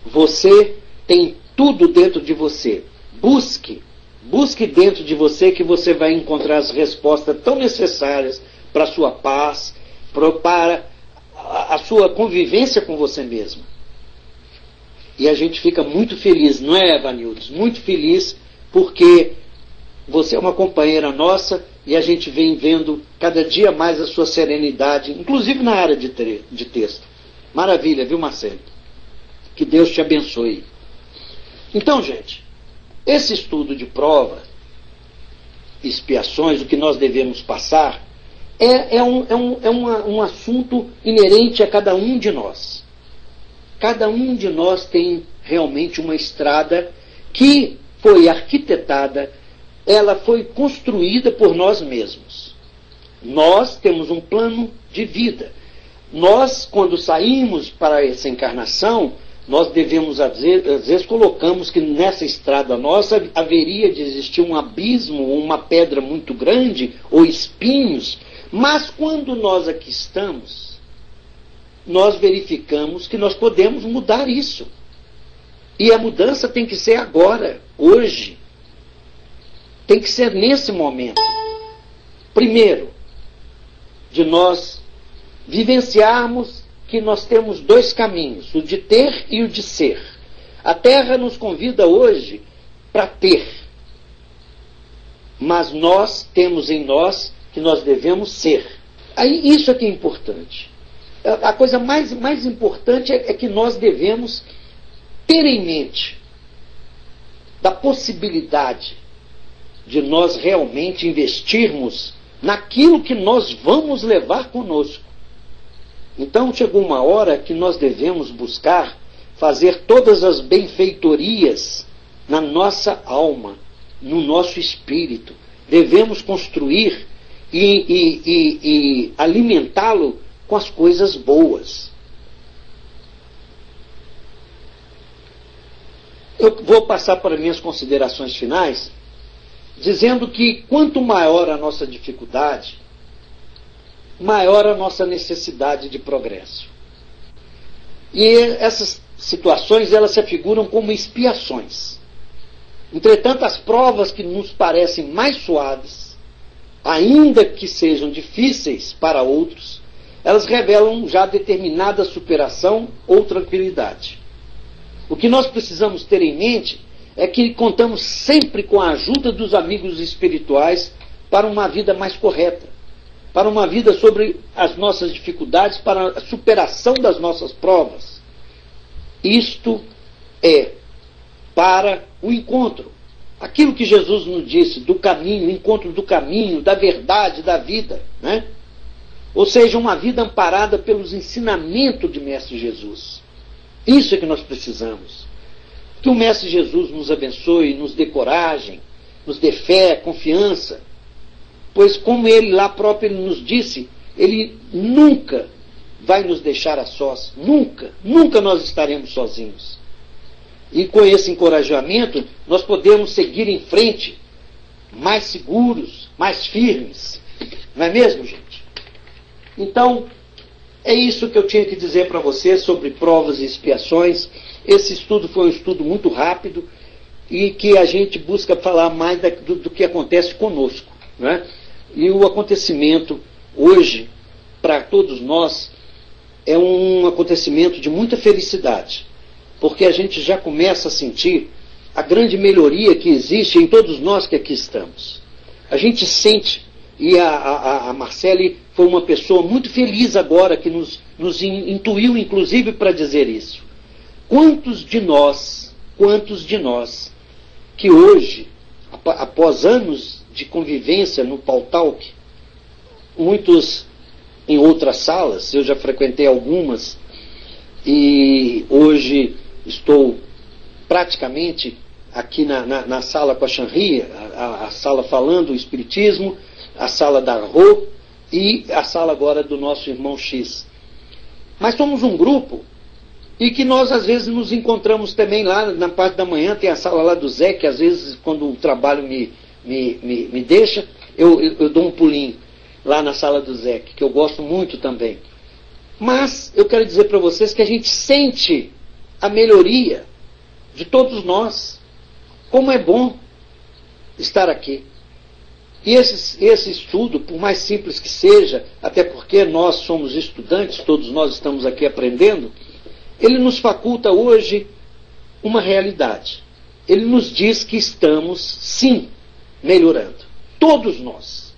Você tem tudo dentro de você. Busque Busque dentro de você, que você vai encontrar as respostas tão necessárias para a sua paz, para a sua convivência com você mesmo. E a gente fica muito feliz, não é, Evanildes? Muito feliz, porque você é uma companheira nossa e a gente vem vendo cada dia mais a sua serenidade, inclusive na área de texto. Maravilha, viu, Marcelo? Que Deus te abençoe. Então, gente, esse estudo de prova, expiações, o que nós devemos passar, é um assunto inerente a cada um de nós. Cada um de nós tem realmente uma estrada que foi arquitetada, ela foi construída por nós mesmos. Nós temos um plano de vida. Nós, quando saímos para essa encarnação, nós devemos, às vezes colocamos que nessa estrada nossa haveria de existir um abismo, uma pedra muito grande, ou espinhos, mas quando nós aqui estamos, nós verificamos que nós podemos mudar isso. E a mudança tem que ser agora, hoje. Tem que ser nesse momento. Primeiro, de nós vivenciarmos que nós temos dois caminhos, o de ter e o de ser. A Terra nos convida hoje para ter. Mas nós temos em nós que nós devemos ser. Aí isso é que é importante. A coisa mais importante é que nós devemos ter em mente da possibilidade de nós realmente investirmos naquilo que nós vamos levar conosco. Então chegou uma hora que nós devemos buscar fazer todas as benfeitorias na nossa alma, no nosso espírito. Devemos construir e alimentá-lo com as coisas boas. Eu vou passar para minhas considerações finais, dizendo que quanto maior a nossa dificuldade, maior a nossa necessidade de progresso. E essas situações, elas se afiguram como expiações. Entretanto, as provas que nos parecem mais suaves, ainda que sejam difíceis para outros, elas revelam já determinada superação ou tranquilidade. O que nós precisamos ter em mente é que contamos sempre com a ajuda dos amigos espirituais para uma vida mais correta, para uma vida sobre as nossas dificuldades, para a superação das nossas provas. Isto é para o encontro. Aquilo que Jesus nos disse do caminho, o encontro do caminho, da verdade, da vida, né? Ou seja, uma vida amparada pelos ensinamentos de Mestre Jesus. Isso é que nós precisamos. Que o Mestre Jesus nos abençoe, nos dê coragem, nos dê fé, confiança. Pois como ele lá próprio ele nos disse, ele nunca vai nos deixar a sós. Nunca, nunca nós estaremos sozinhos. E com esse encorajamento, nós podemos seguir em frente, mais seguros, mais firmes. Não é mesmo, gente? Então, é isso que eu tinha que dizer para você sobre provas e expiações. Esse estudo foi um estudo muito rápido e que a gente busca falar mais do que acontece conosco, né? E o acontecimento hoje, para todos nós, é um acontecimento de muita felicidade, porque a gente já começa a sentir a grande melhoria que existe em todos nós que aqui estamos. A gente sente, e a Marcele foi uma pessoa muito feliz agora, que nos intuiu, inclusive, para dizer isso. Quantos de nós que hoje, após anos de convivência no Pautalk, muitos em outras salas, eu já frequentei algumas, e hoje estou praticamente aqui na sala com a Chanri, a sala falando o Espiritismo, a sala da Rô e a sala agora do nosso irmão X. Mas somos um grupo e que nós às vezes nos encontramos também lá na parte da manhã, tem a sala lá do Zé, que às vezes quando o trabalho me deixa, eu dou um pulinho lá na sala do Zé, que eu gosto muito também. Mas eu quero dizer para vocês que a gente sente a melhoria de todos nós. Como é bom. estar aqui. E esse estudo, por mais simples que seja, até porque nós somos estudantes, todos nós estamos aqui aprendendo, ele nos faculta hoje uma realidade. Ele nos diz que estamos, sim, melhorando. Todos nós.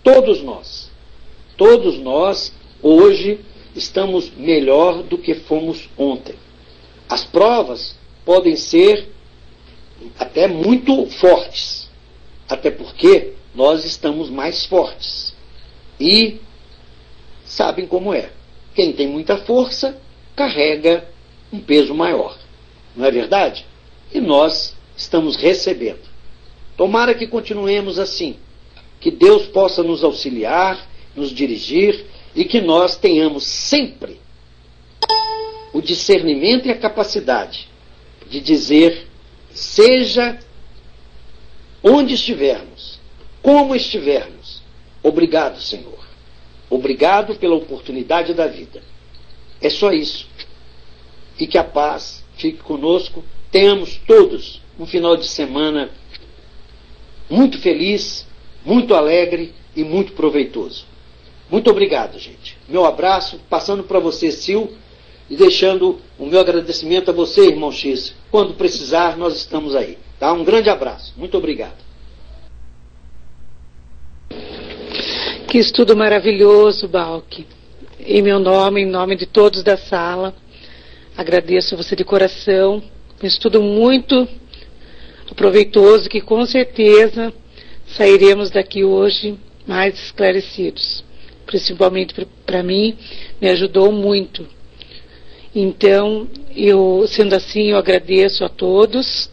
Todos nós. Todos nós, hoje, estamos melhor do que fomos ontem. As provas podem ser até muito fortes. Até porque nós estamos mais fortes. E sabem como é. Quem tem muita força, carrega um peso maior. Não é verdade? E nós estamos recebendo. Tomara que continuemos assim. Que Deus possa nos auxiliar, nos dirigir e que nós tenhamos sempre o discernimento e a capacidade de dizer, seja onde estivermos, como estivermos, obrigado, Senhor. Obrigado pela oportunidade da vida. É só isso. E que a paz fique conosco. Tenhamos todos um final de semana muito feliz, muito alegre e muito proveitoso. Muito obrigado, gente. Meu abraço, passando para você, Sil, e deixando o meu agradecimento a você, irmão X. Quando precisar, nós estamos aí. Tá? Um grande abraço. Muito obrigado. Que estudo maravilhoso, Balk. Em meu nome, em nome de todos da sala, agradeço a você de coração. Um estudo muito proveitoso, que com certeza sairemos daqui hoje mais esclarecidos. Principalmente para mim, me ajudou muito. Então, sendo assim, eu agradeço a todos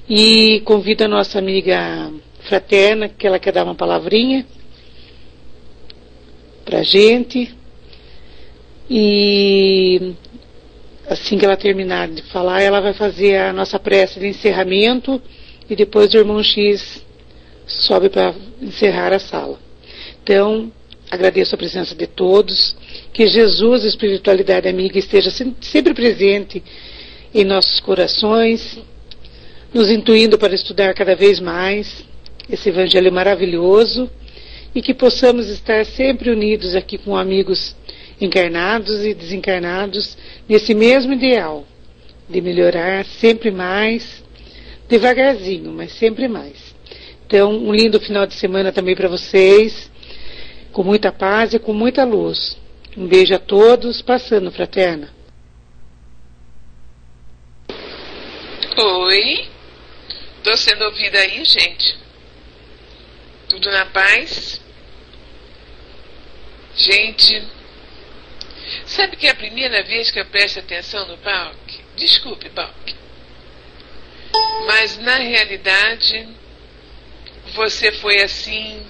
e convido a nossa amiga fraterna, que ela quer dar uma palavrinha para a gente. E assim que ela terminar de falar, ela vai fazer a nossa prece de encerramento e depois o irmão X sobe para encerrar a sala. Então, agradeço a presença de todos, que Jesus, a espiritualidade amiga, esteja sempre presente em nossos corações, nos intuindo para estudar cada vez mais esse evangelho maravilhoso e que possamos estar sempre unidos aqui com amigos encarnados e desencarnados nesse mesmo ideal de melhorar sempre mais, devagarzinho, mas sempre mais. Então, um lindo final de semana também para vocês, com muita paz e com muita luz. Um beijo a todos, passando, fraterna. Oi, tô sendo ouvida aí, gente? Tudo na paz? Gente, sabe que é a primeira vez que eu presto atenção no Balk? Desculpe, Balk. Mas na realidade, você foi assim,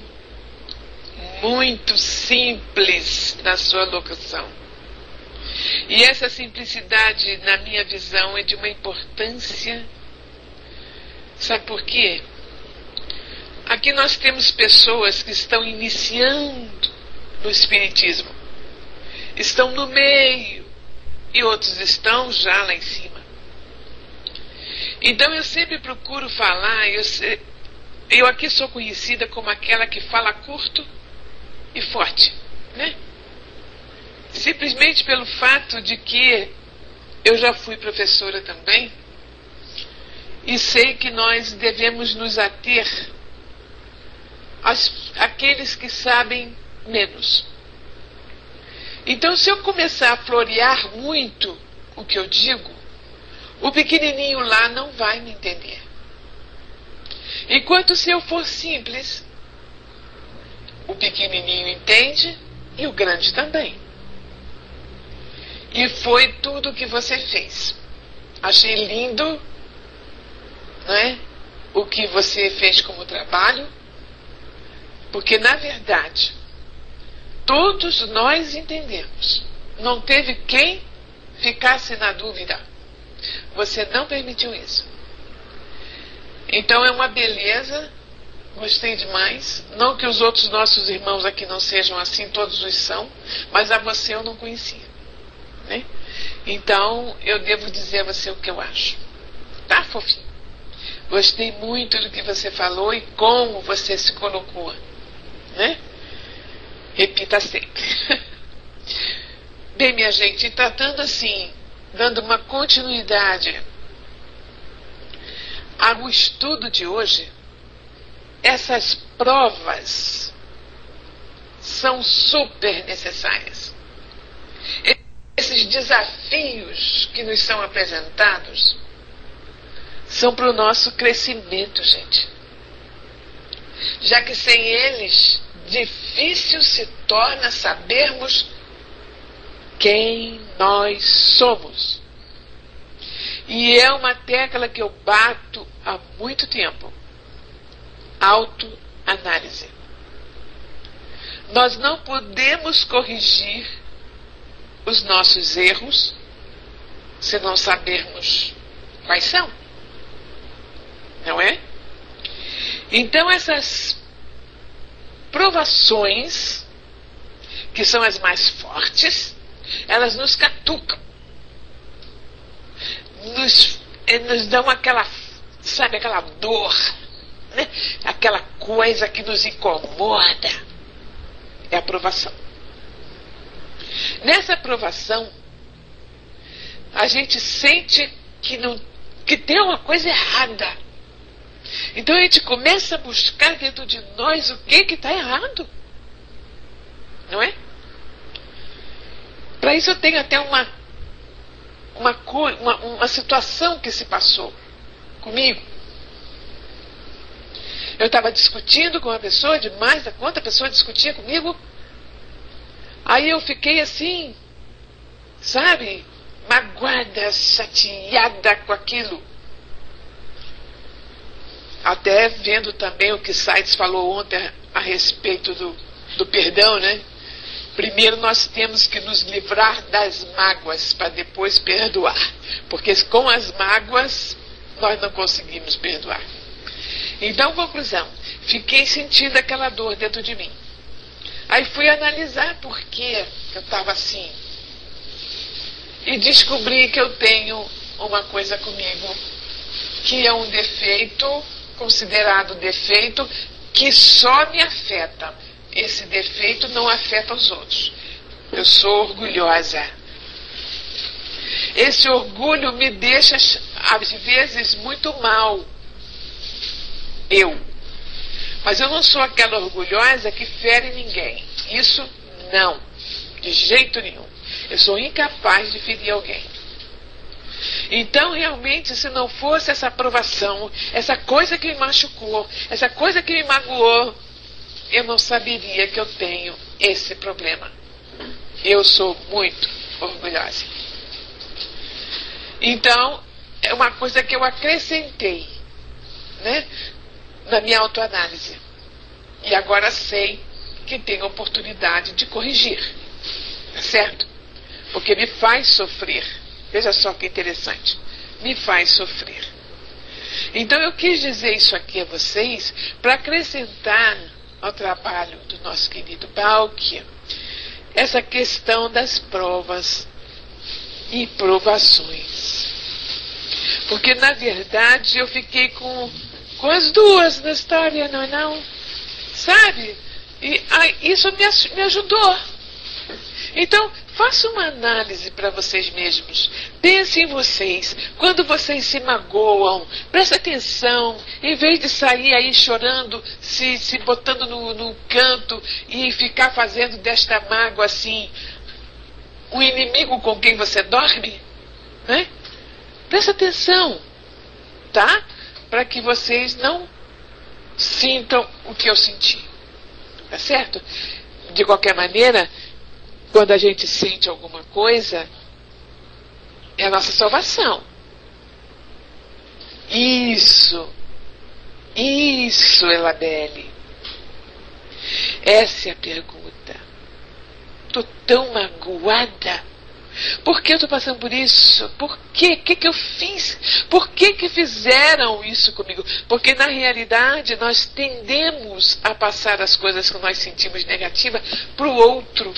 muito simples na sua locução. E essa simplicidade, na minha visão, é de uma importância. Sabe por quê? Aqui nós temos pessoas que estão iniciando no Espiritismo. Estão no meio. E outros estão já lá em cima. Então eu sempre procuro falar, eu aqui sou conhecida como aquela que fala curto e forte, né? Simplesmente pelo fato de que eu já fui professora também e sei que nós devemos nos ater àqueles que sabem menos. Então, se eu começar a florear muito o que eu digo, o pequenininho lá não vai me entender. Enquanto se eu for simples, o pequenininho entende e o grande também. E foi tudo o que você fez. Achei lindo, não é? O que você fez como trabalho, porque na verdade todos nós entendemos. Não teve quem ficasse na dúvida. Você não permitiu isso. Então é uma beleza. Gostei demais. Não que os outros nossos irmãos aqui não sejam assim, todos os são, mas a você eu não conhecia, né? Então eu devo dizer a você o que eu acho. Tá, fofinho? Gostei muito do que você falou e como você se colocou, né? Repita sempre. Bem, minha gente, tratando assim, dando uma continuidade ao estudo de hoje, essas provas são super necessárias. Esses desafios que nos são apresentados são para o nosso crescimento, gente. Já que sem eles, difícil se torna sabermos quem nós somos. E é uma tecla que eu bato há muito tempo. Autoanálise. Nós não podemos corrigir os nossos erros se não sabermos quais são. Não é? Então essas provações, que são as mais fortes, elas nos catucam. Nos dão aquela, sabe, aquela dor, né? Aquela coisa que nos incomoda. É a provação. Nessa provação, a gente sente que tem uma coisa errada. Então a gente começa a buscar dentro de nós o que está errado. Não é? Para isso eu tenho até uma situação que se passou comigo. Eu estava discutindo com uma pessoa, demais da conta, a pessoa discutia comigo. Aí eu fiquei assim, sabe, magoada, chateada com aquilo. Até vendo também o que Sides falou ontem a respeito do perdão, né? Primeiro nós temos que nos livrar das mágoas para depois perdoar. Porque com as mágoas nós não conseguimos perdoar. Então, conclusão, fiquei sentindo aquela dor dentro de mim. Aí fui analisar por que eu estava assim. E descobri que eu tenho uma coisa comigo, que é um defeito, considerado defeito, que só me afeta. Esse defeito não afeta os outros. Eu sou orgulhosa. Esse orgulho me deixa, às vezes, muito mal. Mas eu não sou aquela orgulhosa que fere ninguém. Isso não. De jeito nenhum. Eu sou incapaz de ferir alguém. Então, realmente, se não fosse essa aprovação, essa coisa que me machucou, essa coisa que me magoou, eu não saberia que eu tenho esse problema. Eu sou muito orgulhosa. Então, é uma coisa que eu acrescentei, né, na minha autoanálise. E agora sei que tenho oportunidade de corrigir. Tá certo? Porque me faz sofrer. Veja só que interessante. Me faz sofrer. Então eu quis dizer isso aqui a vocês para acrescentar ao trabalho do nosso querido Balk essa questão das provas e provações. Porque na verdade eu fiquei com as duas na história, não é não? Sabe? E isso me ajudou. Então, faça uma análise para vocês mesmos. Pense em vocês. Quando vocês se magoam, preste atenção. Em vez de sair aí chorando, se botando no canto e ficar fazendo desta mágoa assim um inimigo com quem você dorme, né? Preste atenção, tá? Para que vocês não sintam o que eu senti. Tá certo? De qualquer maneira, quando a gente sente alguma coisa, é a nossa salvação. Isso, Elabelle. Essa é a pergunta. Estou tão magoada. Por que eu estou passando por isso? Por quê? O que eu fiz? Por que fizeram isso comigo? Porque na realidade nós tendemos a passar as coisas que nós sentimos negativas para o outro.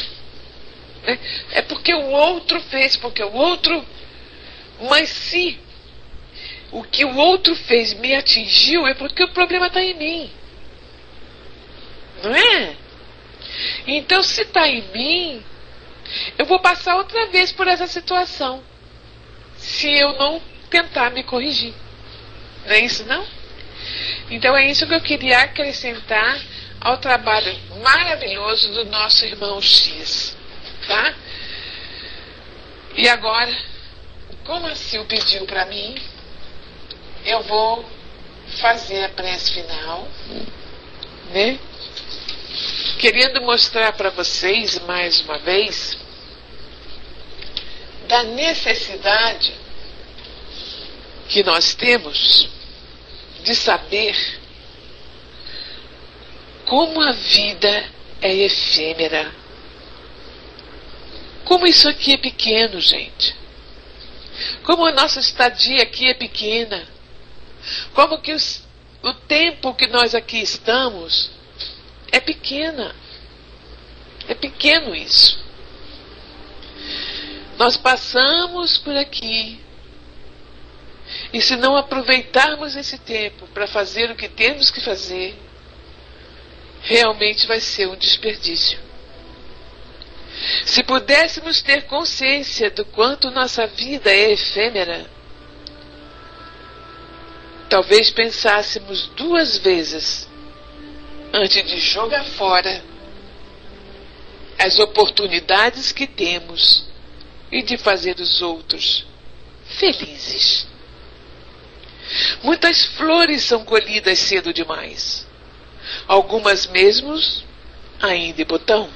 É porque o outro fez, porque o outro... Mas se o que o outro fez me atingiu, é porque o problema está em mim. Não é? Então, se está em mim, eu vou passar outra vez por essa situação, se eu não tentar me corrigir. Não é isso, não? Então, é isso que eu queria acrescentar ao trabalho maravilhoso do nosso irmão X. Tá? E agora, como a Sil pediu para mim, eu vou fazer a prece final, né? Querendo mostrar para vocês, mais uma vez, da necessidade que nós temos de saber como a vida é efêmera. Como isso aqui é pequeno, gente. Como a nossa estadia aqui é pequena. Como que o tempo que nós aqui estamos é pequena. É pequeno isso. Nós passamos por aqui. E se não aproveitarmos esse tempo para fazer o que temos que fazer, realmente vai ser um desperdício. Se pudéssemos ter consciência do quanto nossa vida é efêmera, talvez pensássemos 2 vezes antes de jogar fora as oportunidades que temos e de fazer os outros felizes. Muitas flores são colhidas cedo demais, algumas mesmo ainda em botão.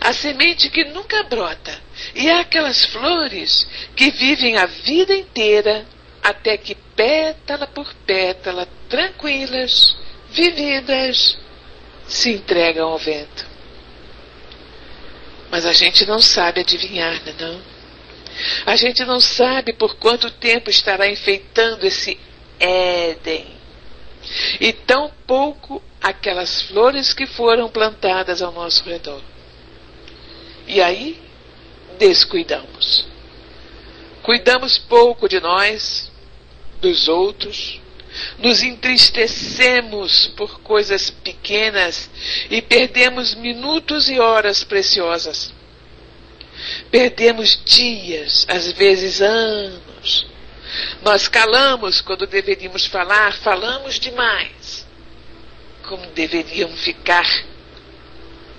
A semente que nunca brota, e há aquelas flores que vivem a vida inteira até que pétala por pétala, tranquilas, vividas, se entregam ao vento. Mas a gente não sabe adivinhar, não? A gente não sabe por quanto tempo estará enfeitando esse Éden. E tão pouco aquelas flores que foram plantadas ao nosso redor. E aí, descuidamos. Cuidamos pouco de nós, dos outros, nos entristecemos por coisas pequenas e perdemos minutos e horas preciosas. Perdemos dias, às vezes anos. Nós calamos quando deveríamos falar, falamos demais. Como deveríamos ficar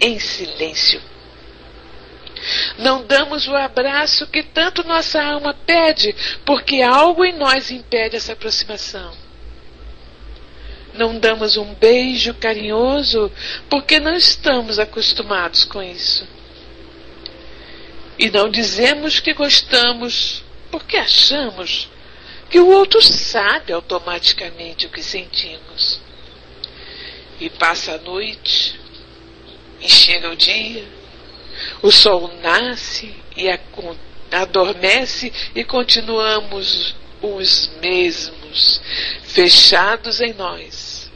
em silêncio. Não damos o abraço que tanto nossa alma pede, porque algo em nós impede essa aproximação. Não damos um beijo carinhoso, porque não estamos acostumados com isso. E não dizemos que gostamos, porque achamos que o outro sabe automaticamente o que sentimos. E passa a noite, e chega o dia, o sol nasce e adormece e continuamos os mesmos, fechados em nós.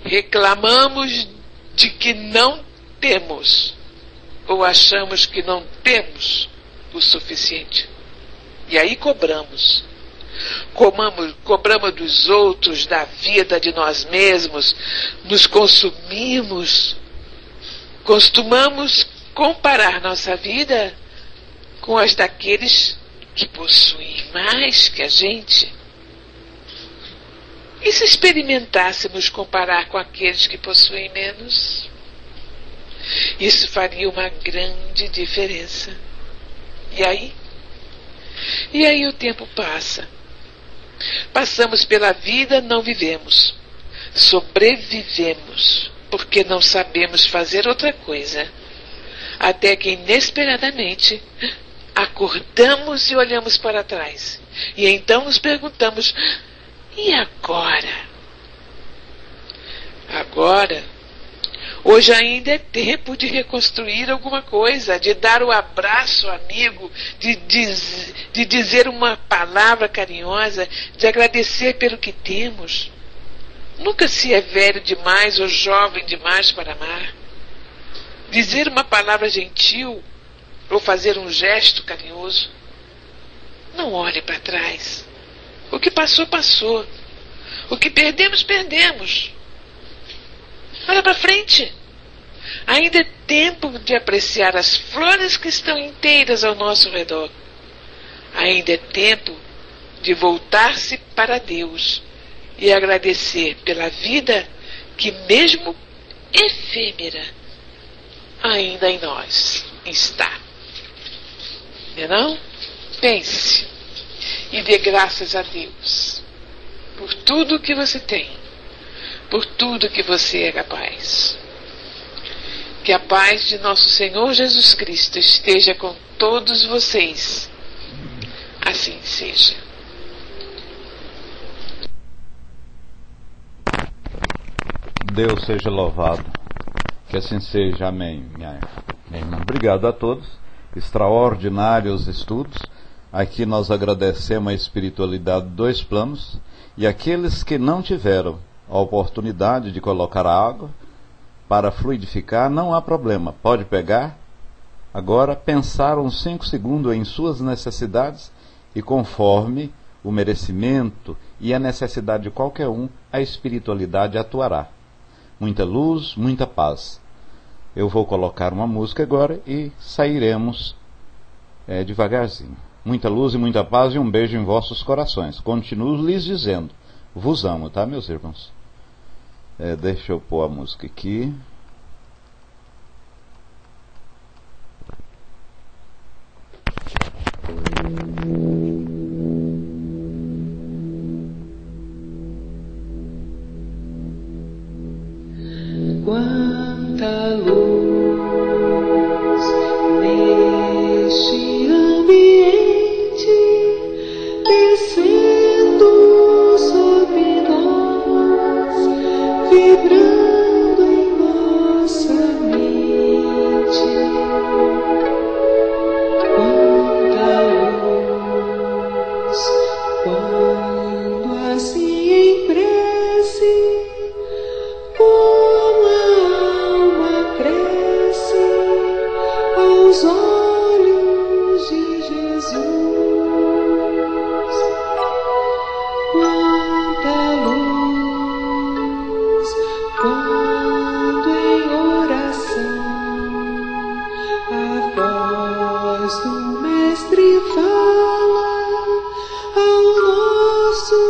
Reclamamos de que não temos, ou achamos que não temos o suficiente. E aí cobramos. Cobramos dos outros, da vida, de nós mesmos, nos consumimos. Costumamos comparar nossa vida com as daqueles que possuem mais que a gente. E se experimentássemos comparar com aqueles que possuem menos? Isso faria uma grande diferença. E aí? E aí o tempo passa. Passamos pela vida, não vivemos. Sobrevivemos, porque não sabemos fazer outra coisa. Até que inesperadamente acordamos e olhamos para trás. E então nos perguntamos: e agora? Agora, hoje ainda é tempo de reconstruir alguma coisa, de dar o abraço amigo, de dizer uma palavra carinhosa, de agradecer pelo que temos. Nunca se é velho demais ou jovem demais para amar. Dizer uma palavra gentil ou fazer um gesto carinhoso. Não olhe para trás. O que passou, passou. O que perdemos, perdemos. Olha para frente. Ainda é tempo de apreciar as flores que estão inteiras ao nosso redor. Ainda é tempo de voltar-se para Deus e agradecer pela vida que, mesmo efêmera, ainda em nós está. Não? Pense e dê graças a Deus por tudo que você tem, por tudo que você é capaz. Que a paz de nosso Senhor Jesus Cristo esteja com todos vocês. Assim seja. Deus seja louvado. Que assim seja. Amém. Minha irmã. Obrigado a todos. Extraordinários estudos. Aqui nós agradecemos a espiritualidade de dois planos. E aqueles que não tiveram a oportunidade de colocar a água para fluidificar, não há problema. Pode pegar. Agora, pensar uns 5 segundos em suas necessidades e conforme o merecimento e a necessidade de qualquer um, a espiritualidade atuará. Muita luz, muita paz. Eu vou colocar uma música agora e sairemos devagarzinho. Muita luz e muita paz e um beijo em vossos corações. Continuo lhes dizendo, vos amo, tá, meus irmãos? Deixa eu pôr a música aqui. Quanta luz neste ambiente descendo sobre nós, vibrando em nossa mente. Quanta luz, quando assim em prece, como a alma cresce aos olhos de Jesus. Quanta luz, quando em oração a voz do Mestre fala ao nosso